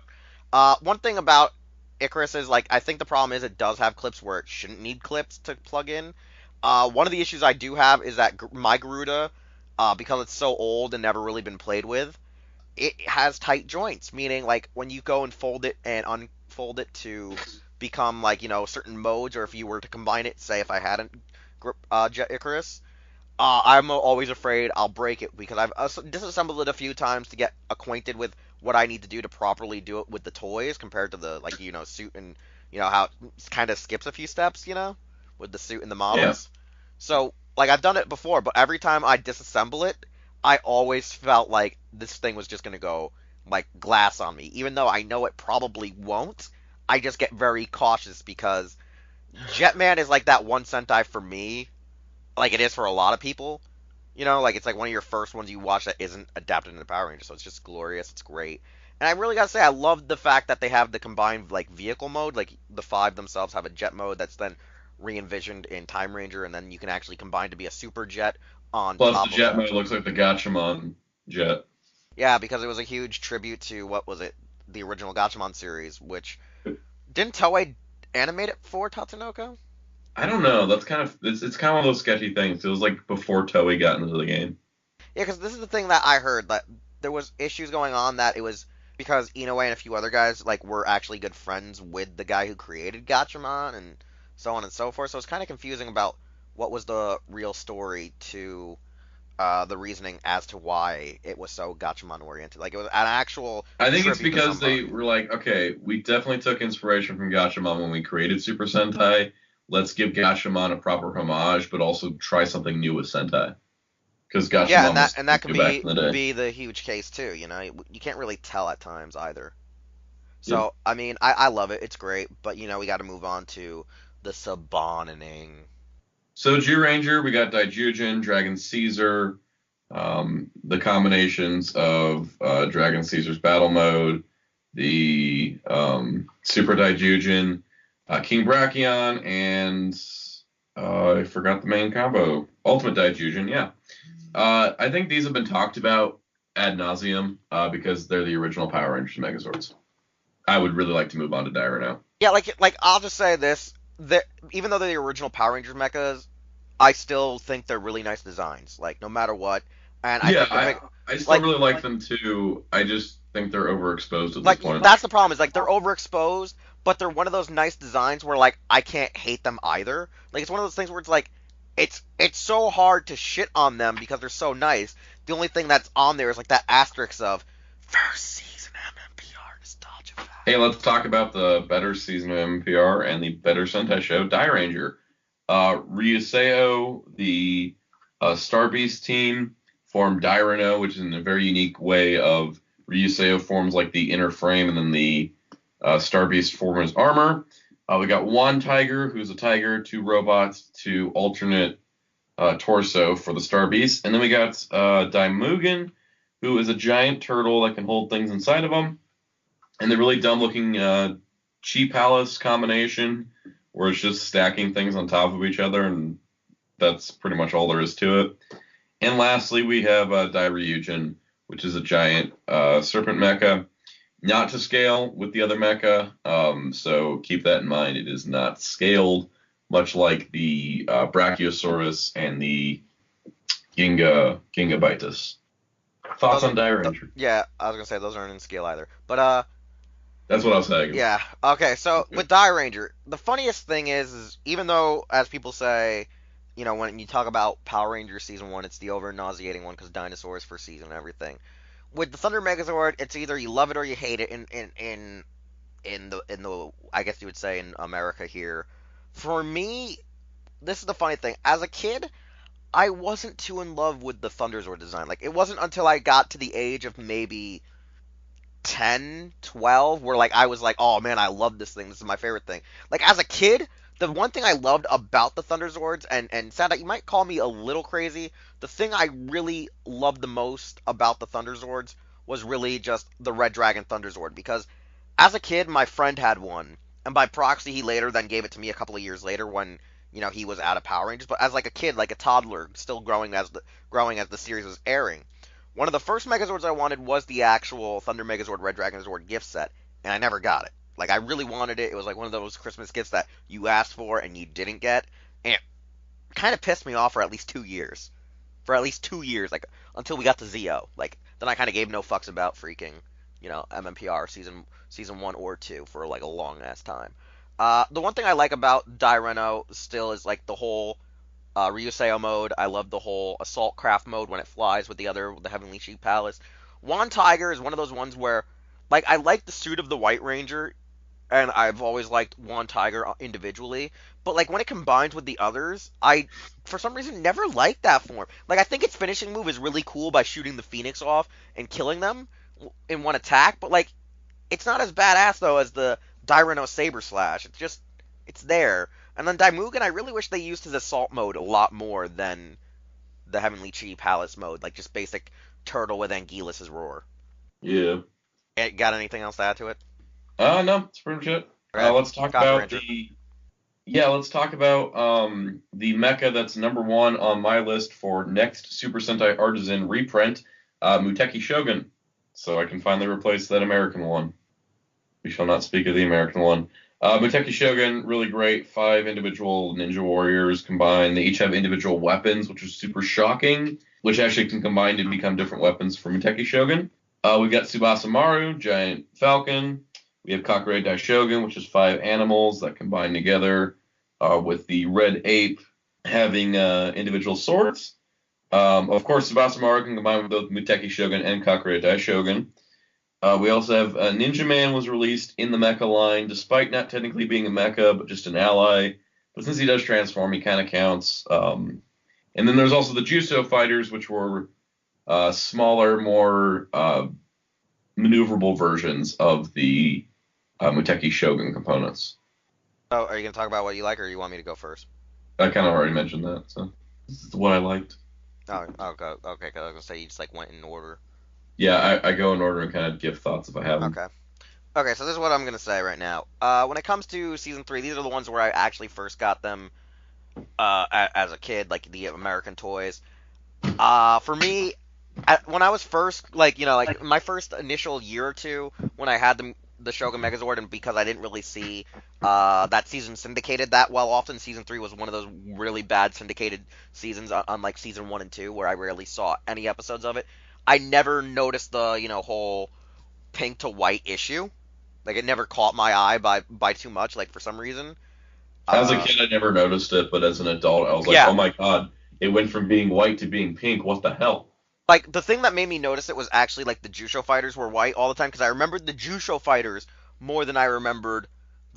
One thing about Icarus is like I think the problem is it does have clips where it shouldn't need clips to plug in. One of the issues I do have is that my Garuda, because it's so old and never really been played with, it has tight joints, meaning like when you go and fold it and unfold it to become like certain modes, or if you were to combine it, say if I hadn't Jet Icarus, I'm always afraid I'll break it because I've disassembled it a few times to get acquainted with what I need to do to properly do it with the toys compared to the suit, and how it kind of skips a few steps, with the suit and the models. Yeah. So like I've done it before, but every time I disassemble it, I always felt like this thing was just gonna go like glass on me, even though I know it probably won't. I just get very cautious because Jetman is like that one Sentai for me, like it is for a lot of people. Like it's like one of your first ones you watch that isn't adapted into Power Rangers, so it's just glorious. It's great. And I really gotta say, I love the fact that they have the combined like vehicle mode. Like the 5 themselves have a jet mode that's then re-envisioned in Timeranger, and then you can actually combine to be a super jet on Plus, top the of jet that. mode looks like the Gatchamon jet. Yeah, because it was a huge tribute to what was it, the original Gatchaman series, which didn't Toei animate it for Tatsunoko? I don't know. That's it's kind of one of those sketchy things. It was like before Toei got into the game. Yeah, because this is the thing that I heard, that there was issues going on, that it was because Inoue and a few other guys like were actually good friends with the guy who created Gatchaman and so on and so forth. So it's kind of confusing about what was the real story to the reasoning as to why it was so Gatchaman oriented. Like it was an actual. I think it's tribute to because they somebody. were like, okay, we definitely took inspiration from Gatchamon when we created Super Sentai. Let's give Gatchamon a proper homage, but also try something new with Sentai. Because Gatchamon Yeah, was and that can back in the day. be the huge case too. You can't really tell at times either. Yep. So I mean, I love it. It's great, but we got to move on to the Saboning. So Ranger, we got Daijujin, Dragon Caesar, the combinations of Dragon Caesar's battle mode, the Super Daijujin, King Brachion, and I forgot the main combo, Ultimate Daijujin, yeah. I think these have been talked about ad nauseum because they're the original Power Rangers Megazords. I would really like to move on to Dire now. Yeah, like I'll just say this: even though they're the original Power Rangers mechas, I still think they're really nice designs. Like no matter what, and I still really like them too. I just think they're overexposed at this point. That's the problem. Is like they're overexposed, but they're one of those nice designs where like I can't hate them either. Like it's one of those things where it's like it's so hard to shit on them because they're so nice. The only thing that's on there is like that asterisk of first season MMPR nostalgia factor. Hey, let's talk about the better season of MPR and the better Sentai show, Dairanger. Ryuseo, the Star Beast team, form Dairyno, which is in a very unique way of Ryuseo forms like the inner frame, and then the Star Beast form his armor. We got One Tiger, who's a tiger, 2 robots, 2 alternate torso for the Star Beast. And then we got Daimugen, who is a giant turtle that can hold things inside of him. And the really dumb-looking Chi Palace combination, where it's just stacking things on top of each other, and that's pretty much all there is to it. And lastly, we have Dairyujin, which is a giant serpent mecha. Not to scale with the other mecha, so keep that in mind. It is not scaled, much like the Brachiosaurus and the Gingabytus. Thoughts on Dairanger? Yeah, I was gonna say those aren't in scale either. But that's what I was saying. yeah. Okay, so with Dairanger, the funniest thing is even though, as people say, you know, when you talk about Power Rangers Season 1, it's the over-nauseating one because dinosaurs for season and everything. With the Thunder Megazord, it's either you love it or you hate it in the I guess you would say in America here. For me, this is the funny thing. As a kid, I wasn't too in love with the Thunderzord design. Like, it wasn't until I got to the age of maybe 10, 12, where, like, I was like, oh, man, I love this thing. This is my favorite thing. Like, as a kid, the one thing I loved about the Thunderzords, and Sada, you might call me a little crazy, the thing I really loved the most about the Thunderzords was really just the Red Dragon Thunderzord, because as a kid, my friend had one, and by proxy, he later then gave it to me a couple of years later when, you know, he was out of Power Rangers, but as like a kid, like a toddler, still growing as the series was airing, one of the first Megazords I wanted was the actual Thunder Megazord Red Dragon Zord gift set, and I never got it. Like, I really wanted it. It was like one of those Christmas gifts that you asked for and you didn't get, and it kind of pissed me off for at least 2 years. For at least 2 years, like, until we got to Zeo. Like, then I kind of gave no fucks about freaking, you know, MMPR season 1 or 2 for, like, a long-ass time. The one thing I like about Daireno still is, like, the whole Ryuseo mode. I love the whole Assault Craft mode when it flies with the Heavenly Sheep Palace. One Tiger is one of those ones where, like, I like the suit of the White Ranger, and I've always liked One Tiger individually, but, like, when it combines with the others, I, for some reason, never liked that form. Like, I think its finishing move is really cool by shooting the Phoenix off and killing them in one attack, but, like, it's not as badass, though, as the Daireno Saber Slash. It's there. And then Daimugen, I really wish they used his Assault mode a lot more than the Heavenly Chi Palace mode, like, just basic Turtle with Anguilus' Roar. Yeah. Got anything else to add to it? No, that's pretty much it. Let's talk about let's talk about the mecha that's number 1 on my list for next Super Sentai Artisan reprint, Muteki Shogun. So I can finally replace that American one. We shall not speak of the American one. Muteki Shogun, really great. 5 individual ninja warriors combined. They each have individual weapons, which is super shocking, which actually can combine to become different weapons for Muteki Shogun. We've got Tsubasa Maru, giant falcon. We have Kakure Daishogun, which is 5 animals that combine together with the red ape having individual swords. Of course, Tsubasa Maru can combine with both Muteki Shogun and Kakure Daishogun. We also have Ninja Man was released in the mecha line, despite not technically being a mecha, but just an ally. But since he does transform, he kind of counts. And then there's also the Juso fighters, which were smaller, more maneuverable versions of the Muteki Shogun components. Oh, are you going to talk about what you like, or you want me to go first? I kind of already mentioned that, so this is what I liked. Oh, okay, because I was going to say you just, like, went in order. Yeah, I go in order and kind of give thoughts if I have them. Okay, so this is what I'm going to say right now. When it comes to Season 3, these are the ones where I actually first got them as a kid, like the American toys. For me, when I was first, like, you know, like my first initial year or two when I had the Shogun Megazord, and because I didn't really see that season syndicated that well often, Season 3 was one of those really bad syndicated seasons, unlike Season 1 and 2, where I rarely saw any episodes of it. I never noticed the, you know, whole pink to white issue. Like, it never caught my eye by too much, like, for some reason. As a kid, I never noticed it, but as an adult, I was like, oh my god, it went from being white to being pink, what the hell? Like, the thing that made me notice it was actually, like, the Jusho fighters were white all the time, because I remembered the Jusho fighters more than I remembered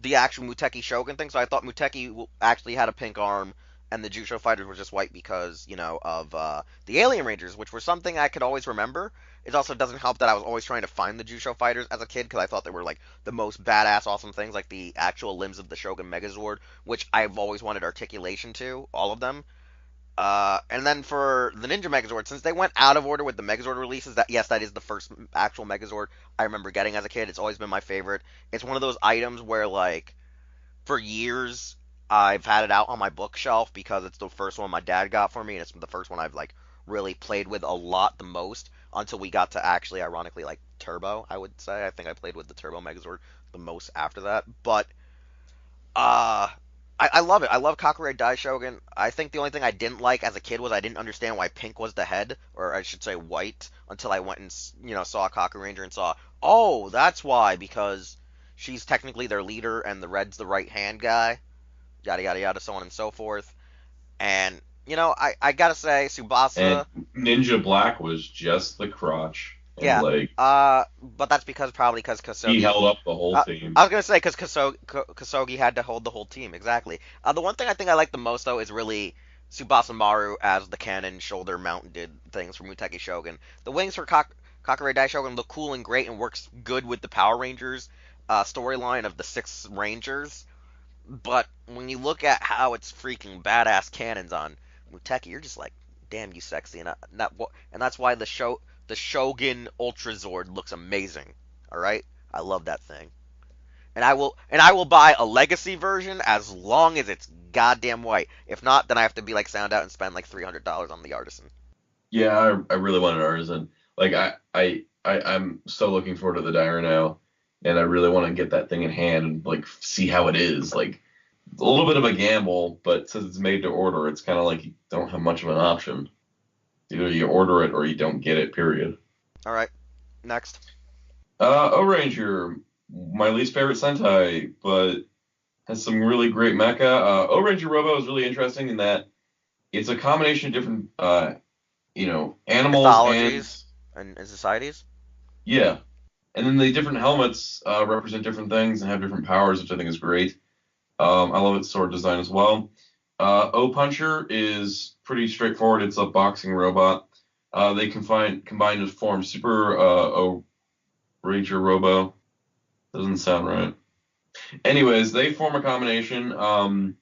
the actual Muteki Shogun thing, so I thought Muteki actually had a pink arm, and the Jusho fighters were just white because, of the Alien Rangers, which were something I could always remember. It also doesn't help that I was always trying to find the Jusho fighters as a kid because I thought they were like the most badass, awesome things, like the actual limbs of the Shogun Megazord, which I've always wanted articulation to, all of them. And then for the Ninja Megazord, since they went out of order with the Megazord releases, that is the first actual Megazord I remember getting as a kid. It's always been my favorite. It's one of those items where like for years I've had it out on my bookshelf because it's the first one my dad got for me, and it's the first one I've like really played with a lot the most until we got to actually, ironically, like Turbo. I would say I think I played with the Turbo Megazord the most after that, but uh. I love it. I love Kakurai Daishogun. I think the only thing I didn't like as a kid was I didn't understand why pink was the head, or I should say white, until I went and saw Kakuranger and saw, oh, that's why, because she's technically their leader and the red's the right hand guy, yada yada yada, so on and so forth. And I gotta say, And Tsubasa, Ninja Black was just the crotch and yeah, leg. but that's probably because He Kosogi. held up the whole team. I was gonna say because Kosogi had to hold the whole team, exactly. The one thing I think I like the most though is really Tsubasa Maru as the cannon shoulder mounted things for Muteki Shogun. The wings for Kakurai Daishogun look cool and great and works good with the Power Rangers storyline of the six Rangers. But when you look at how it's freaking badass cannons on Muteki, you're just like, damn, you sexy, and that's why the Shogun Ultra Zord looks amazing. All right, I love that thing, and I will buy a legacy version as long as it's goddamn white. If not, then I have to be like sound out and spend like $300 on the artisan. Yeah, I really want an artisan. Like I'm so looking forward to the Dire now, and I really want to get that thing in hand and like see how it is. Like a little bit of a gamble, but since it's made to order, it's kind of like you don't have much of an option. Either you order it or you don't get it. Period. All right, next. O-Ranger, my least favorite Sentai, but has some really great mecha. O-Ranger Robo is really interesting in that it's a combination of different, animals and Mythologies and societies. yeah, and then the different helmets represent different things and have different powers, which I think is great. I love its sword design as well. O-Puncher is pretty straightforward. It's a boxing robot. They combine to form Super O-Ranger Robo. Doesn't sound right. Anyways, they form a combination.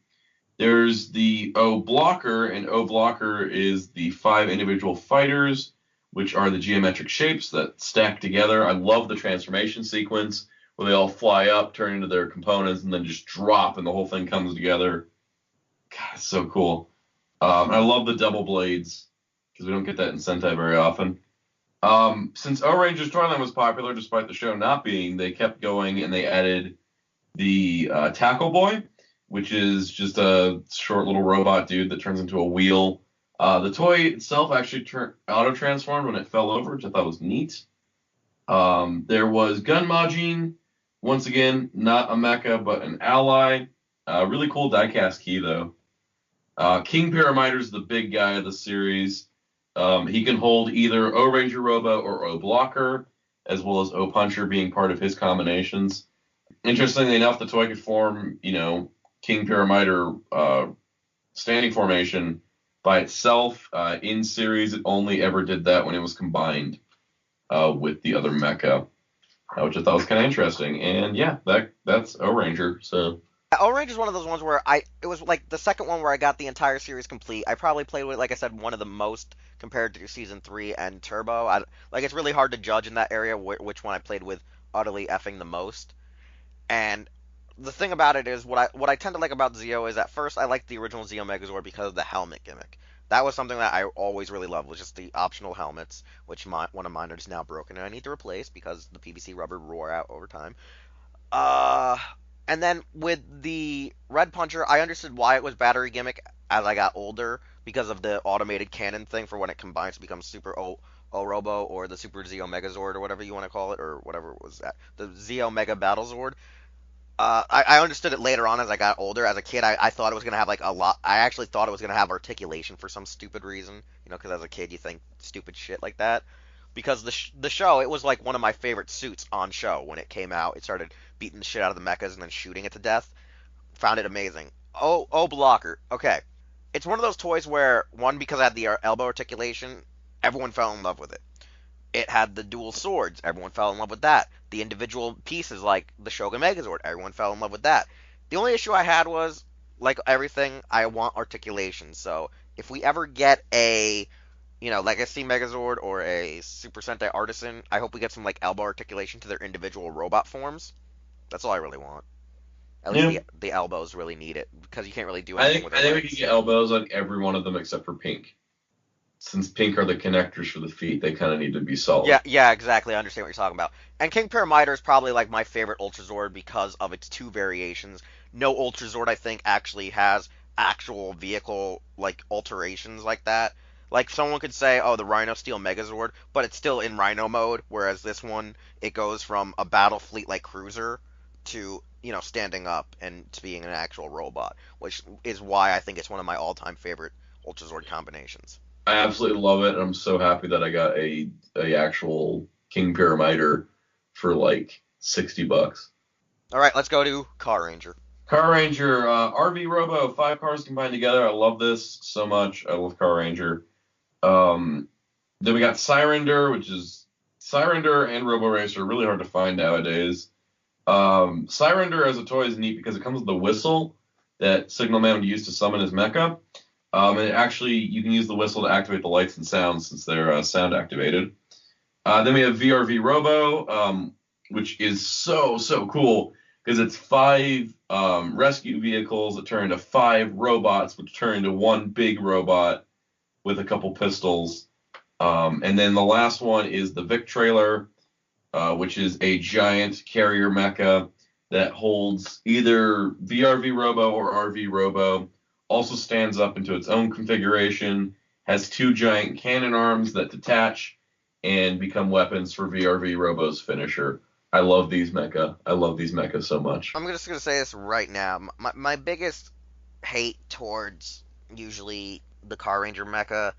There's the O Blocker, and O Blocker is the 5 individual fighters, which are the geometric shapes that stack together. I love the transformation sequence where they all fly up, turn into their components, and then just drop, and the whole thing comes together. God, it's so cool. I love the double blades because we don't get that in Sentai very often. Since O-Rangers Toyland was popular, despite the show not being, they kept going and they added the Tackle Boy, which is just a short little robot dude that turns into a wheel. The toy itself actually auto-transformed when it fell over, which I thought was neat. There was Gun Majin, once again, not a mecha, but an ally. Really cool diecast key, though. King Parametres is the big guy of the series. He can hold either O-Ranger Robo or O-Blocker, as well as O-Puncher being part of his combinations. Interestingly enough, the toy could form, King Paramiter standing formation by itself. In series, it only ever did that when it was combined with the other mecha, which I thought was kind of interesting. And yeah, that's O-Ranger. So O-Ranger is one of those ones where it was like the second one where I got the entire series complete. I probably played with, like I said, one of the most compared to season 3 and Turbo. It's really hard to judge in that area which one I played with utterly effing the most. And the thing about it is what I tend to like about Zeo is at first I liked the original Zeo Megazord because of the helmet gimmick. That was something that I always really loved, was just the optional helmets, which one of mine is now broken and I need to replace because the PVC rubber wore out over time. And then with the Red Puncher, I understood why it was battery gimmick as I got older because of the automated cannon thing for when it combines to become Super O Robo or the Super Zeo Megazord or whatever you want to call it, or whatever it was that the Zeo Mega Battlezord. I understood it later on as I got older. As a kid, I thought it was gonna have like a lot. I actually thought it was gonna have articulation for some stupid reason, because as a kid you think stupid shit like that. Because the show, it was like one of my favorite suits on show when it came out. It started beating the shit out of the mechas and then shooting it to death. Found it amazing. Oh, Blocker. Okay. it's one of those toys where, one, because it had the elbow articulation, everyone fell in love with it. It had the dual swords, everyone fell in love with that. The individual pieces, like the Shogun Megazord, everyone fell in love with that. The only issue I had was, like everything, I want articulation. So if we ever get a, Legacy Megazord or a Super Sentai Artisan, I hope we get some like elbow articulation to their individual robot forms. That's all I really want. At least Yeah. the elbows really need it because you can't really do I anything think with I their think we legs. can get elbows on every one of them except for pink. Since pink are the connectors for the feet, they kind of need to be solid. Yeah, exactly. I understand what you're talking about. And King Parameter is probably like my favorite Ultrazord because of its two variations. No Ultrazord, I think, actually has actual vehicle like alterations like that. Like someone could say, "Oh, the Rhino Steel Megazord," but it's still in Rhino mode. Whereas this one, it goes from a battle fleet like cruiser to standing up and to being an actual robot, which is why I think it's one of my all-time favorite Ultrazord combinations. I absolutely love it, and I'm so happy that I got a actual King Pyramiter for like $60. All right, let's go to Car Ranger. Car Ranger, RV Robo, 5 cars combined together. I love this so much. I love Car Ranger. Then we got Siren Derp, which is Siren Derp and Robo Racer, really hard to find nowadays. Siren Derp as a toy is neat because it comes with a whistle that Signal Man would use to summon his mecha. And actually, you can use the whistle to activate the lights and sounds since they're sound activated. Then we have VRV Robo, which is so cool because it's 5 rescue vehicles that turn into 5 robots, which turn into one big robot with a couple pistols. And then the last one is the Vic Trailer, which is a giant carrier mecha that holds either VRV Robo or RV Robo. Also stands up into its own configuration, has 2 giant cannon arms that detach and become weapons for VRV Robo's finisher. I love these mecha. I love these mecha so much. I'm just going to say this right now. My biggest hate towards usually the Car Ranger mecha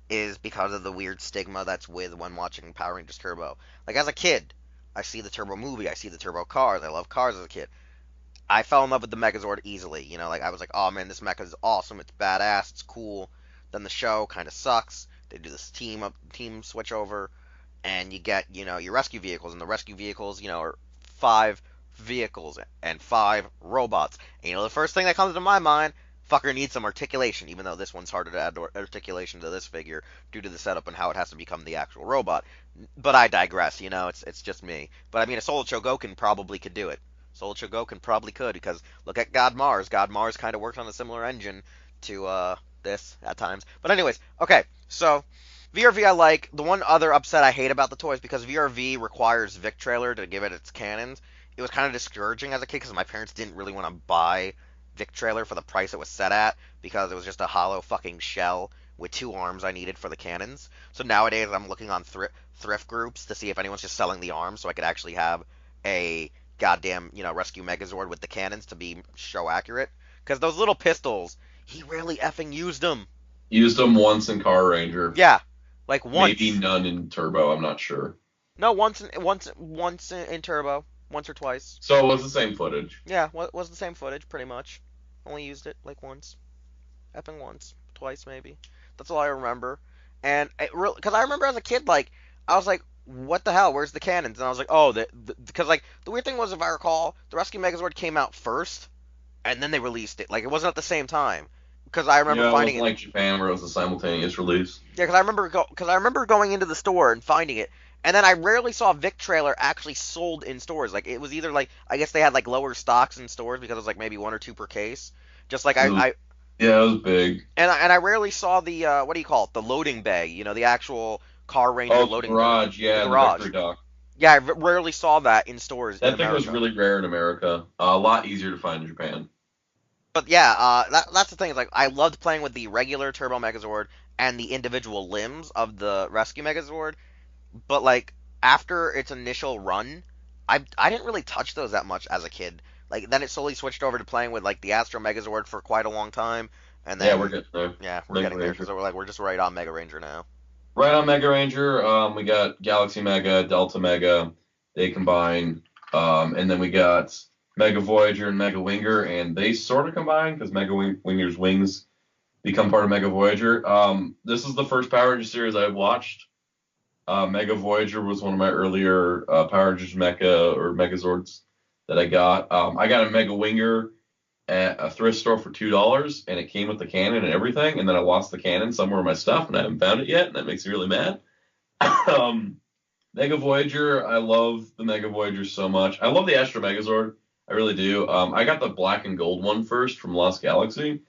is because of the weird stigma that's with when watching Power Rangers Turbo. Like, as a kid, I see the Turbo movie, I see the Turbo cars, I love cars as a kid. I fell in love with the Megazord easily. Like I was like, oh man, this mecha is awesome. It's badass. It's cool. Then the show kind of sucks. They do this team switch over, and you get your rescue vehicles, and the rescue vehicles are 5 vehicles and 5 robots. And the first thing that comes to my mind, fucker needs some articulation. Even though this one's harder to add articulation to this figure due to the setup and how it has to become the actual robot. But I digress. It's just me. But I mean, a Soul Chogokin probably could do it. Soul Chogokin probably could, because look at God Mars. God Mars kind of works on a similar engine to this at times. But anyways, okay, so VRV I like. The one other upset I hate about the toys, because VRV requires Vic Trailer to give it its cannons, it was kind of discouraging as a kid because my parents didn't really want to buy Vic Trailer for the price it was set at, because it was just a hollow fucking shell with 2 arms I needed for the cannons. So nowadays I'm looking on thrift groups to see if anyone's just selling the arms so I could actually have a goddamn, rescue Megazord with the cannons to be show accurate. Because those little pistols, he rarely effing used them. Used them once in Car Ranger. Yeah, like once. Maybe none in Turbo. I'm not sure. No, once in Turbo, once or twice. So it was the same footage. Yeah, was the same footage pretty much. Only used it like once, effing once, twice maybe. That's all I remember. And because I remember as a kid, like I was like, what the hell? Where's the cannons? And I was like, oh, because like the weird thing was, if I recall, the Rescue Megazord came out first, and then they released it. Like it wasn't at the same time. Because I remember finding it. Like Japan, where it was a simultaneous release. Yeah, because I remember going into the store and finding it, and then I rarely saw Vic Trailer actually sold in stores. Like it was either like, I guess they had like lower stocks in stores because it was like maybe 1 or 2 per case. Just like yeah, it was big. And I rarely saw the what do you call it? The loading bay. The actual Car Ranger loading garage. Bay. Yeah, the garage. Victory Dock. Yeah, I rarely saw that in stores. That thing was really rare in America. A lot easier to find in Japan. But yeah, that's the thing. Is like I loved playing with the regular Turbo Megazord and the individual limbs of the Rescue Megazord. But like after its initial run, I didn't really touch those that much as a kid. Like then it slowly switched over to playing with like the Astro Megazord for quite a long time, and then we're getting there. Yeah, we're getting there because we're just right on Mega Ranger now. Right on Mega Ranger, we got Galaxy Mega, Delta Mega, they combine, and then we got Mega Voyager and Mega Winger, and they sort of combine because Mega Winger's wings become part of Mega Voyager. This is the first Power Ranger series I watched. Mega Voyager was one of my earlier Power Rangers Mecha or Megazords that I got. I got a Mega Winger at a thrift store for $2, and it came with the cannon and everything, and then I lost the cannon somewhere in my stuff, and I haven't found it yet, and that makes me really mad. Mega Voyager, I love the Mega Voyager so much. I love the Astro Megazord. I really do. I got the black and gold one first from Lost Galaxy,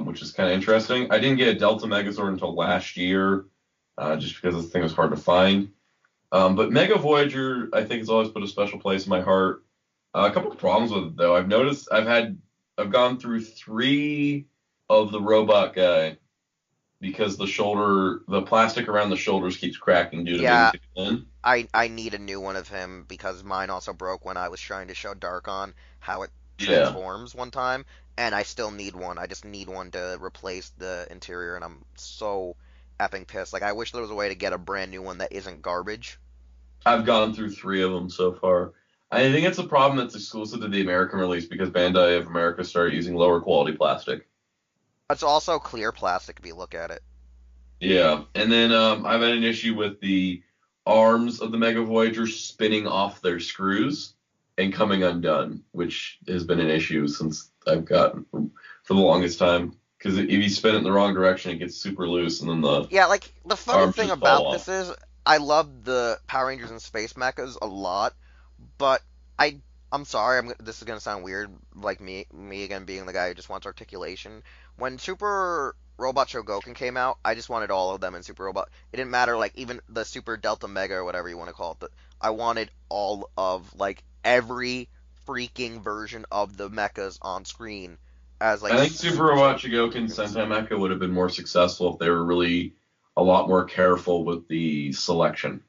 which is kind of interesting. I didn't get a Delta Megazord until last year, just because this thing was hard to find. But Mega Voyager, I think, has always put a special place in my heart. A couple of problems with it, though. I've noticed I've gone through 3 of the robot guy because the plastic around the shoulders keeps cracking due to being too thin. I need a new one of him because mine also broke when I was trying to show Darkon how it transforms one time, and I still need one. I just need one to replace the interior, and I'm so effing pissed. Like, I wish there was a way to get a brand new one that isn't garbage. I've gone through 3 of them so far. I think it's a problem that's exclusive to the American release because Bandai of America started using lower quality plastic. It's also clear plastic if you look at it. Yeah, and then I've had an issue with the arms of the Mega Voyager spinning off their screws and coming undone, which has been an issue since I've gotten for the longest time. Because if you spin it in the wrong direction, it gets super loose, and then the funny thing about this is I love the Power Rangers and Space Mechas a lot, but I'm sorry, this is gonna sound weird, like me again being the guy who just wants articulation. When Super Robot Shogoken came out, I just wanted all of them in Super Robot. It didn't matter, like, even the Super Delta Mega or whatever you want to call it. I wanted all of, like, every freaking version of the mechas on screen as, like... I think Super Robot Shogoken Sentai Mecha would have been more successful if they were really a lot more careful with the selection.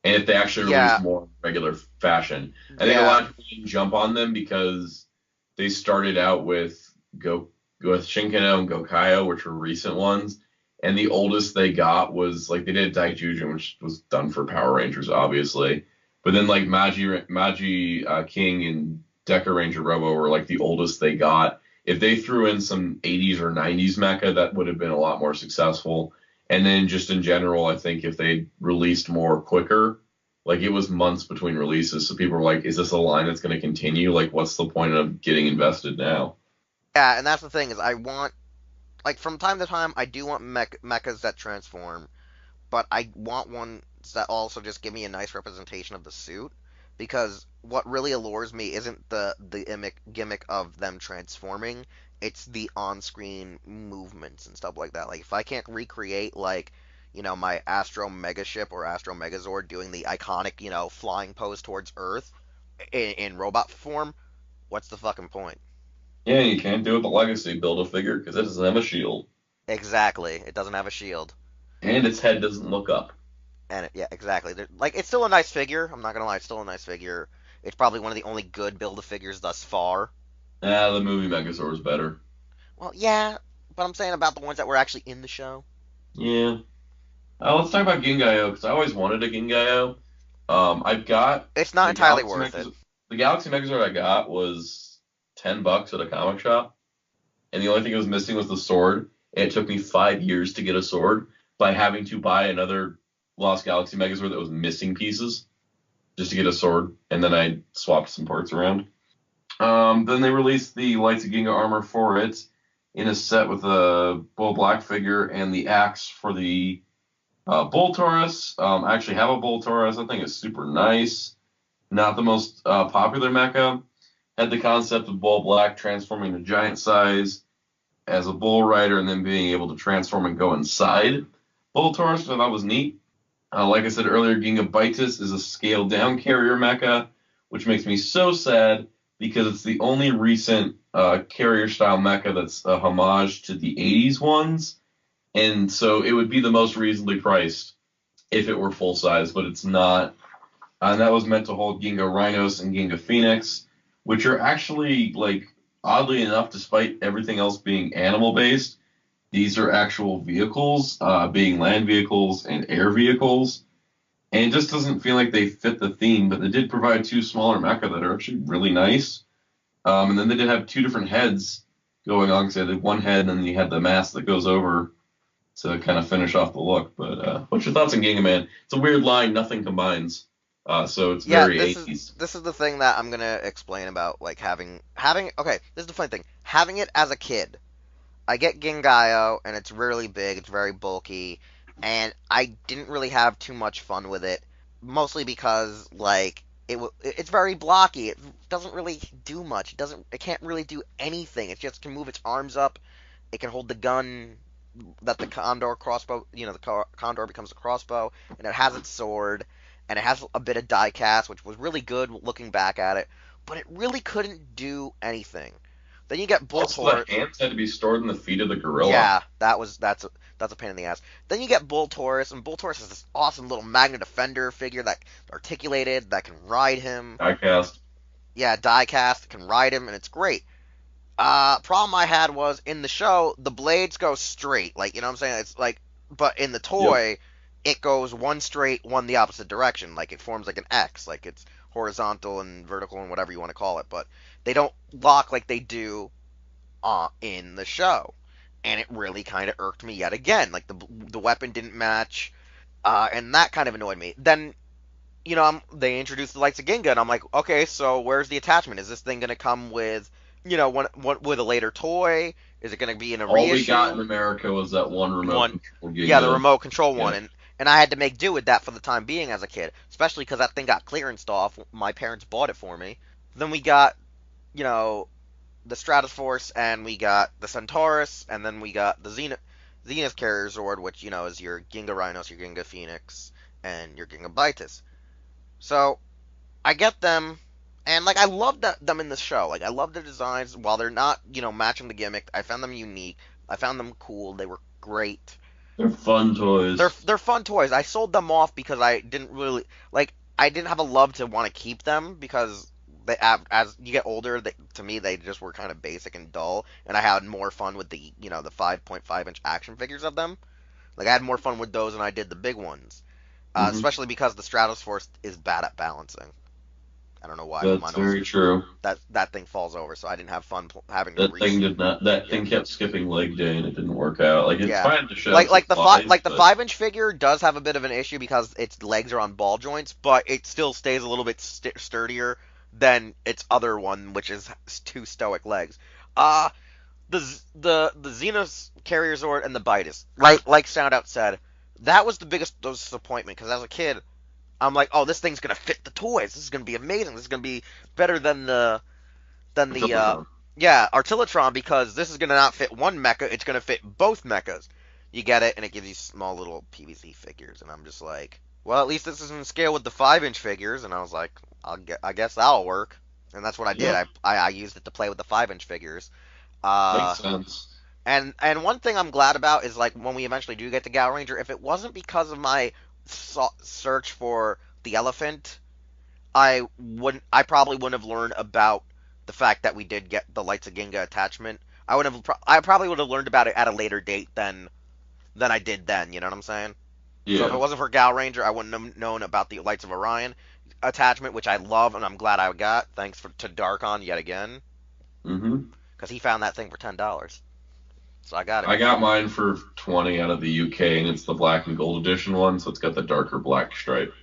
And if they actually released more in regular fashion. I think a lot of people didn't jump on them because they started out with Shinkano and Gokaio, which were recent ones, and the oldest they got was, like, they did Daijujin, which was done for Power Rangers, obviously, but then, like, Magi King and Deca Ranger Robo were, like, the oldest they got. If they threw in some 80s or 90s mecha, that would have been a lot more successful. And then just in general, I think if they released more quicker, like, it was months between releases, so people were like, is this a line that's going to continue? Like, what's the point of getting invested now? Yeah, and that's the thing, is I want, like, from time to time, I do want mechas that transform, but I want ones that also just give me a nice representation of the suit, because what really allures me isn't the gimmick of them transforming, it's the on-screen movements and stuff like that. Like, if I can't recreate, like, you know, my Astro Megaship or Astro Megazord doing the iconic, you know, flying pose towards Earth in robot form, what's the fucking point? Yeah, you can't do it the Legacy build a figure because it doesn't have a shield. Exactly. It doesn't have a shield. And its head doesn't look up. And yeah, exactly. Like, it's still a nice figure. I'm not gonna lie, it's still a nice figure. It's probably one of the only good Build-A-Figures thus far. The movie Megazord is better. Well, yeah, but I'm saying about the ones that were actually in the show. Yeah. Let's talk about Gingayo, because I always wanted a Gingayo. I've got... It's not entirely worth it. The Galaxy Megazord I got was $10 at a comic shop, and the only thing it was missing was the sword, and it took me 5 years to get a sword by having to buy another Lost Galaxy Megazord that was missing pieces just to get a sword, and then I swapped some parts around. Then they released the Lights of Ginga armor for it in a set with a Bull Black figure and the axe for the Bull Taurus. I actually have a Bull Taurus. I think it's super nice. Not the most popular mecha. Had the concept of Bull Black transforming to giant size as a Bull Rider and then being able to transform and go inside Bull Taurus, so that was neat. Like I said earlier, Gingabytus is a scaled-down carrier mecha, which makes me so sad because it's the only recent carrier-style mecha that's a homage to the 80s ones, and so it would be the most reasonably priced if it were full-size, but it's not. And that was meant to hold Ginga Rhinos and Ginga Phoenix, which are actually, like, oddly enough, despite everything else being animal-based, these are actual vehicles, being land vehicles and air vehicles. And it just doesn't feel like they fit the theme, but they did provide 2 smaller mecha that are actually really nice. And then they did have 2 different heads going on because they had one head and then you had the mask that goes over to kind of finish off the look. But what's your thoughts on Gingaman? It's a weird line. Nothing combines. So it's Yeah, very this 80s. is the thing that I'm gonna explain about like having okay, this is the funny thing. Having it as a kid, I get Gingayo and it's really big, it's very bulky, and I didn't really have too much fun with it, mostly because like it's very blocky. It doesn't really do much. It can't really do anything. It just can move its arms up. It can hold the gun that the Condor crossbow, the Condor becomes a crossbow, and it has its sword, and it has a bit of die cast, which was really good looking back at it, but it really couldn't do anything. Then you get Bull Also, Taurus. the hands had to be stored in the feet of the gorilla. Yeah, that's a pain in the ass. Then you get Bull Taurus, and Bull Taurus is this awesome little Magna Defender figure that articulated that can ride him. Diecast. Yeah, diecast can ride him, and it's great. Problem I had was in the show the blades go straight, like you know what I'm saying. It's like, but in the toy, it goes one straight, one the opposite direction. Like it forms like an X, like it's horizontal and vertical and whatever you want to call it. But they don't lock like they do in the show, and it really kind of irked me yet again. Like the weapon didn't match, and that kind of annoyed me. Then they introduced the lights of Ginga, and I'm like, okay, so where's the attachment? Is this thing gonna come with with a later toy? Is it gonna be in a reissue? All we got in America was that one remote control Ginga. Yeah, the remote control one, Yeah. and I had to make do with that for the time being as a kid, especially because that thing got clearanced off. My parents bought it for me. Then we got, the Stratoforce, and we got the Centaurus, and then we got the Zenith Carrier Zord, which, is your Ginga Rhinos, your Ginga Phoenix, and your Ginga Bitus. So, I get them, and, I love them in the show. I love their designs. While they're not, matching the gimmick, I found them unique. I found them cool. They were great. They're fun toys. They're fun toys. I sold them off because I didn't really, I didn't have a love to want to keep them because as you get older, to me, they just were kind of basic and dull, and I had more fun with the 5.5-inch action figures of them. I had more fun with those than I did the big ones, especially because the Stratoforce is bad at balancing. I don't know why. That's very true. That thing falls over, so I didn't have fun having that thing did not. That thing kept skipping leg day, and it didn't work out. It's fine to show. The 5-inch figure does have a bit of an issue because its legs are on ball joints, but it still stays a little bit sturdier than its other one, which is two stoic legs. The Xenos Carrier Zord and the Bitus, like Soundout said, that was the biggest disappointment because as a kid, I'm like, oh, this thing's gonna fit the toys. This is gonna be amazing. This is gonna be better than the Artillatron, because this is gonna not fit one mecha. It's gonna fit both mechas. You get it, and it gives you small little PVC figures, and I'm just like, well, at least this is in scale with the 5-inch figures. And I was like, I guess that'll work, and that's what I did. Yeah. I used it to play with the 5-inch figures. Makes sense. And one thing I'm glad about is when we eventually do get to Kyuranger, if it wasn't because of my search for the elephant, I probably wouldn't have learned about the fact that we did get the Lights of Ginga attachment. I probably would have learned about it at a later date than I did then. You know what I'm saying? Yeah. So if it wasn't for Kyuranger, I wouldn't have known about the Lights of Orion attachment, which I love and I'm glad I got. Thanks to Darkon yet again. Because he found that thing for $10. So I got it. I got mine for 20 out of the UK, and it's the black and gold edition one, so it's got the darker black stripe.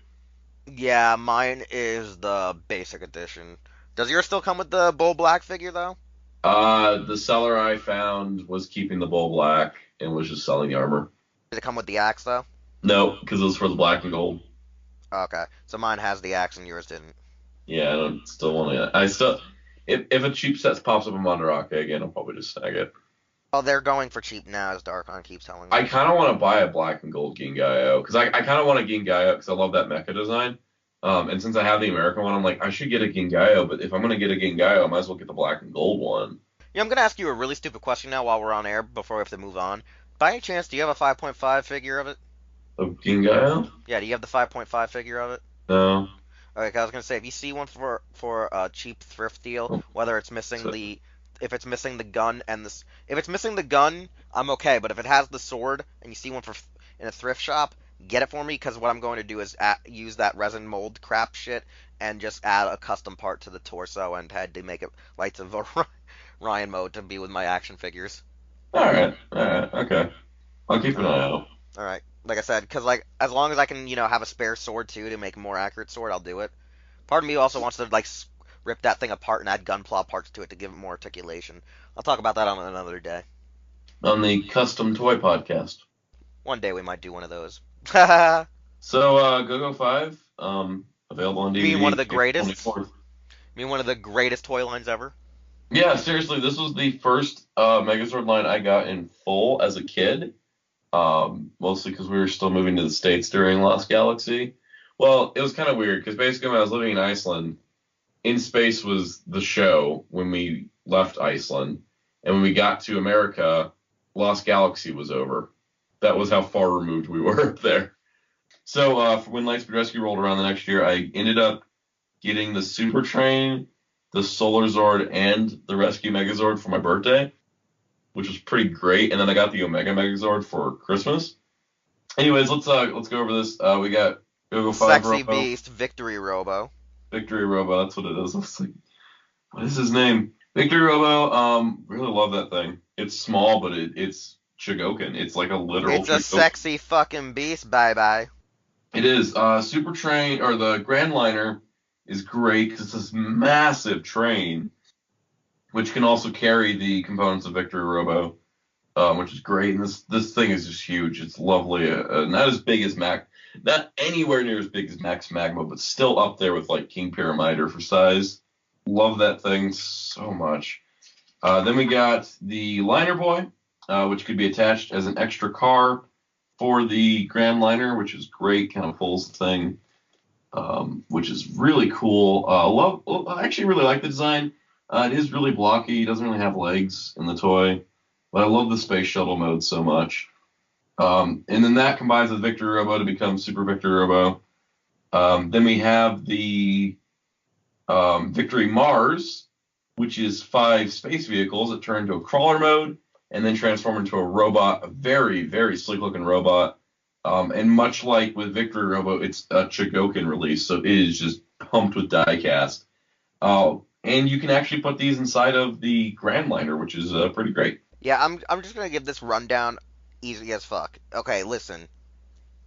Yeah, mine is the basic edition. Does yours still come with the Bull Black figure, though? The seller I found was keeping the bull black and was just selling the armor. Does it come with the axe, though? No, because it was for the black and gold. Okay, so mine has the axe and yours didn't. Yeah, I don't still want to. If a cheap set pops up in Monterake again, I'll probably just snag it. Oh, they're going for cheap now, as Darkon keeps telling me. I kind of want to buy a black and gold Gingayo, because I kind of want a Gingayo because I love that mecha design. And since I have the American one, I'm like, I should get a Gingayo, but if I'm going to get a Gingayo, I might as well get the black and gold one. Yeah, I'm going to ask you a really stupid question now while we're on air before we have to move on. By any chance, do you have a 5.5 figure of it? Of Gingayo? Yeah, do you have the 5.5 figure of it? No. Okay, 'cause I was going to say, if you see one for a cheap thrift deal, whether it's missing if it's missing the gun if it's missing the gun, I'm okay. But if it has the sword and you see one in a thrift shop, get it for me, because what I'm going to do is use that resin mold crap shit and just add a custom part to the torso and head to make it Lights of Ryan mode to be with my action figures. Alright, okay. I'll keep an eye out. All right, like I said, because like as long as I can, have a spare sword too to make a more accurate sword, I'll do it. Part of me also wants to like rip that thing apart and add gunpla parts to it to give it more articulation. I'll talk about that on another day. On the Custom Toy Podcast. One day we might do one of those. So, Go-Go 5, available on DVD. You mean one of the greatest? 24th. You mean one of the greatest toy lines ever? Yeah, seriously, this was the first Megazord line I got in full as a kid. Mostly because we were still moving to the States during Lost Galaxy. Well, it was kind of weird, because basically when I was living in Iceland, In Space was the show when we left Iceland. And when we got to America, Lost Galaxy was over. That was how far removed we were there. So when Lightspeed Rescue rolled around the next year, I ended up getting the Super Train, the Solar Zord, and the Rescue Megazord for my birthday, which was pretty great. And then I got the Omega Megazord for Christmas. Anyways, let's go over this. We got Go-Go 5 Sexy Robo. Beast, Victory Robo. Victory Robo, that's what it is. I was like, what is his name? Victory Robo, really love that thing. It's small, but it's Chogokin. It's like a literal It's a Chogokin. sexy fucking beast, bye-bye. It is. Super Train, or the Grand Liner, is great because it's this massive train, which can also carry the components of Victory Robo, which is great. And this thing is just huge. It's lovely. Not as big as not anywhere near as big as Max Magma, but still up there with like King Pyramider for size. Love that thing so much. Then we got the Liner Boy, which could be attached as an extra car for the Grand Liner, which is great. Kind of pulls the thing, which is really cool. I actually really like the design. It is really blocky. It doesn't really have legs in the toy, but I love the space shuttle mode so much. And then that combines with Victory Robo to become Super Victory Robo. Then we have the Victory Mars, which is 5 space vehicles that turn into a crawler mode and then transform into a robot, a very, very slick-looking robot. And much like with Victory Robo, it's a Chogokin release, so it is just pumped with die-cast. And you can actually put these inside of the Grand Liner, which is pretty great. Yeah, I'm just gonna give this rundown easy as fuck. Okay, listen.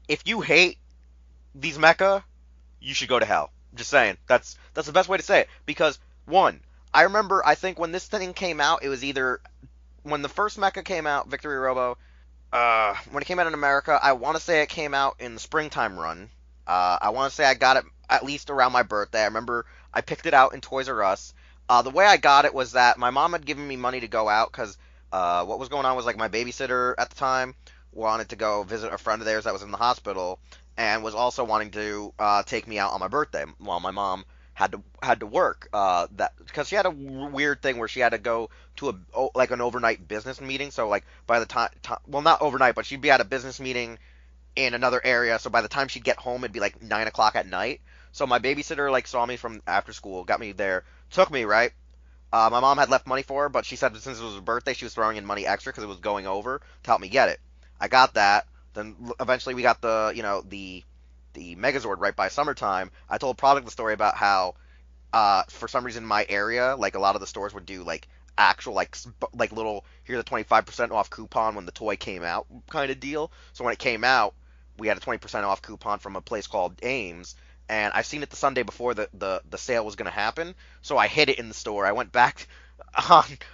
If you hate these mecha, you should go to hell. Just saying. That's the best way to say it. Because, one, I remember, I think when this thing came out, it was either when the first mecha came out, Victory Robo, when it came out in America, I want to say it came out in the springtime run. I want to say I got it at least around my birthday. I remember I picked it out in Toys R Us. The way I got it was that my mom had given me money to go out because what was going on was like my babysitter at the time wanted to go visit a friend of theirs that was in the hospital and was also wanting to take me out on my birthday while my mom had to work that because she had a weird thing where she had to go to an overnight business meeting. So like by the time well, not overnight, but she'd be at a business meeting in another area. So by the time she'd get home, it'd be like 9 o'clock at night. So my babysitter like saw me from after school, got me there, took me right. My mom had left money for her, but she said since it was her birthday, she was throwing in money extra because it was going over to help me get it. I got that. Then eventually we got the Megazord right by summertime. I told Product the story about how for some reason in my area, like a lot of the stores would do like actual like little here's a 25% off coupon when the toy came out kind of deal. So when it came out, we had a 20% off coupon from a place called Ames. And I seen it the Sunday before the sale was going to happen, so I hid it in the store. I went back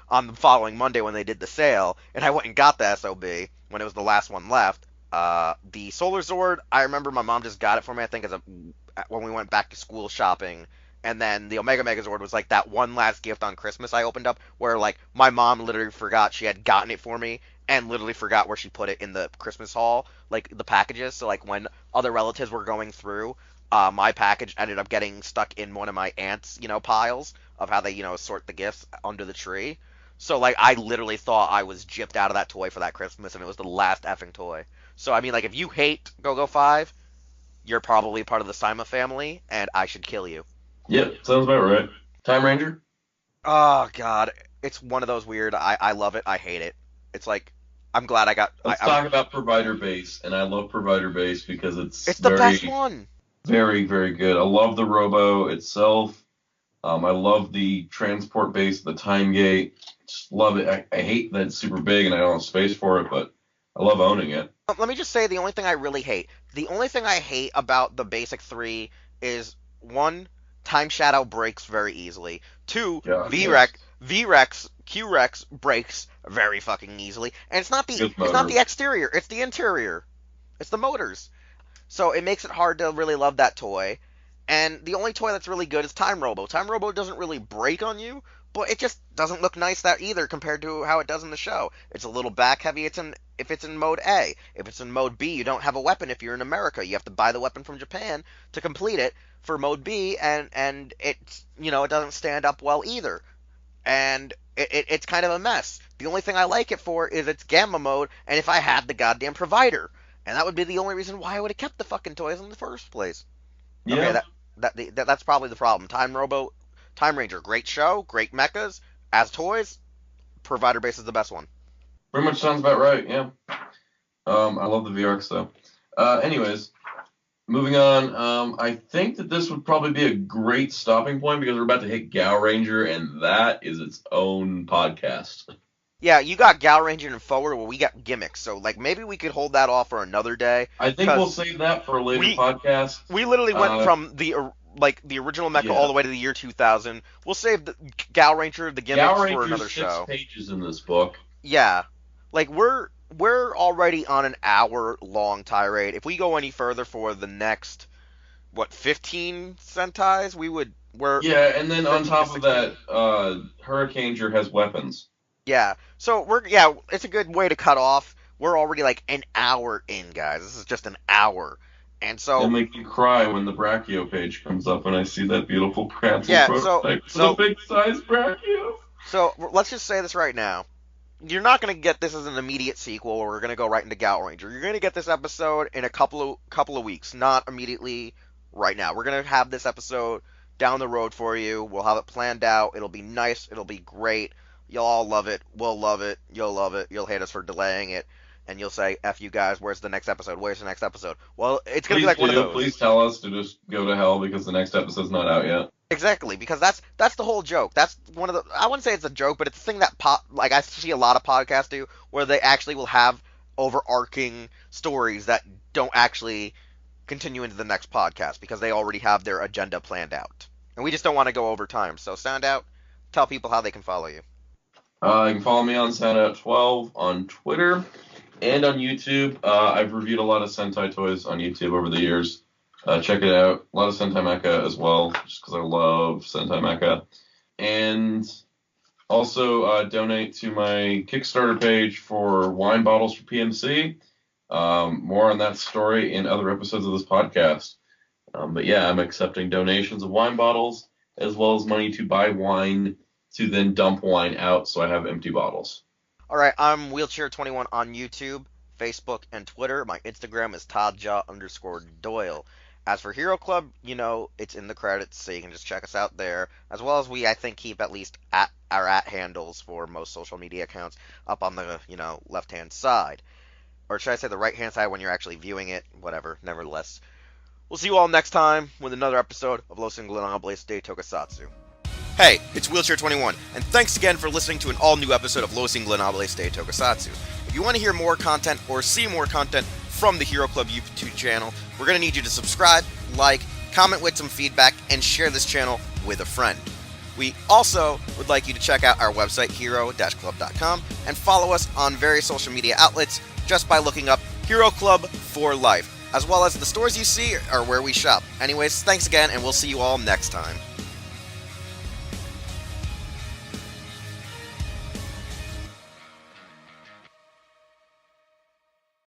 on the following Monday when they did the sale, and I went and got the SOB when it was the last one left. The Solar Zord, I remember my mom just got it for me, I think, when we went back to school shopping. And then the Omega Megazord was like that one last gift on Christmas I opened up, where like my mom literally forgot she had gotten it for me, and literally forgot where she put it in the Christmas haul, like the packages. So like when other relatives were going through, my package ended up getting stuck in one of my aunt's, piles of how they, sort the gifts under the tree. So, like, I literally thought I was gypped out of that toy for that Christmas, and it was the last effing toy. So, I mean, like, if you hate Go-Go 5, you're probably part of the Sima family, and I should kill you. Yep, sounds about right. Timeranger? Oh, God. It's one of those weird, I love it, I hate it. It's like, I'm glad I got... Let's talk about Provider Base, and I love Provider Base because it's the best one! Very, very good. I love the Robo itself. I love the transport base, the time gate. Just love it. I hate that it's super big and I don't have space for it, but I love owning it. Let me just say the only thing I really hate. The only thing I hate about the basic 3 is, 1, Time Shadow breaks very easily. 2, Yeah, VREX, QREX breaks very fucking easily. And it's not the exterior, it's the interior. It's the motors. So it makes it hard to really love that toy. And the only toy that's really good is Time Robo. Time Robo doesn't really break on you, but it just doesn't look nice that either compared to how it does in the show. It's a little back heavy if it's in mode A. If it's in mode B, you don't have a weapon if you're in America. You have to buy the weapon from Japan to complete it for mode B, and it's, it doesn't stand up well either. And it's kind of a mess. The only thing I like it for is its gamma mode, and if I had the goddamn provider. And that would be the only reason why I would have kept the fucking toys in the first place. Yeah. Okay, that's probably the problem. Timeranger, great show, great mechas. As toys, provider base is the best one. Pretty much sounds about right, yeah. I love the VRX though. Anyways, moving on. I think that this would probably be a great stopping point because we're about to hit Gaoranger, and that is its own podcast. Yeah, you got Gaoranger and Forward, where we got gimmicks, so maybe we could hold that off for another day. I think we'll save that for a later podcast. We literally went from the original mecha all the way to the year 2000. We'll save the Gaoranger, the gimmicks for another show. 6 pages in this book. Yeah, we're already on an hour-long tirade. If we go any further for the next 15 Sentais, Yeah, and then on top of that, Hurricaneger has weapons. Yeah, so it's a good way to cut off. We're already an hour in, guys. This is just an hour. And so it'll make me cry when the Brachio page comes up and I see that beautiful Prancer prototype. So big size Brachio. So let's just say this right now. You're not going to get this as an immediate sequel where we're going to go right into Gaoranger. You're going to get this episode in a couple of weeks, not immediately right now. We're going to have this episode down the road for you. We'll have it planned out. It'll be nice. It'll be great. You'll all love it. We'll love it. You'll love it. You'll hate us for delaying it. And you'll say, F you guys, where's the next episode? Where's the next episode? Well, it's going to be one of those. Please tell us to just go to hell because the next episode's not out yet. Exactly, because that's the whole joke. That's one of the... I wouldn't say it's a joke, but it's a thing that I see a lot of podcasts do, where they actually will have overarching stories that don't actually continue into the next podcast because they already have their agenda planned out. And we just don't want to go over time. So, Sound Out, tell people how they can follow you. You can follow me on SoundOut12 on Twitter and on YouTube. I've reviewed a lot of Sentai toys on YouTube over the years. Check it out. A lot of Sentai Mecha as well, just because I love Sentai Mecha. And also donate to my Kickstarter page for wine bottles for PMC. More on that story in other episodes of this podcast. But yeah, I'm accepting donations of wine bottles as well as money to buy wine to then dump wine out so I have empty bottles. All right, I'm Wheelchair21 on YouTube, Facebook, and Twitter. My Instagram is Toddjaw_Doyle. As for Hero Club, it's in the credits, so you can just check us out there. As well as we, I think, keep at least our handles for most social media accounts up on the, left-hand side. Or should I say the right-hand side when you're actually viewing it? Whatever, nevertheless. We'll see you all next time with another episode of Los Ingobernables de Tokusatsu. Hey, it's Wheelchair21, and thanks again for listening to an all-new episode of Los Ingobernables de Tokusatsu. If you want to hear more content or see more content from the Hero Club YouTube channel, we're going to need you to subscribe, comment with some feedback, and share this channel with a friend. We also would like you to check out our website, hero-club.com, and follow us on various social media outlets just by looking up Hero Club for Life, as well as the stores you see are where we shop. Anyways, thanks again, and we'll see you all next time.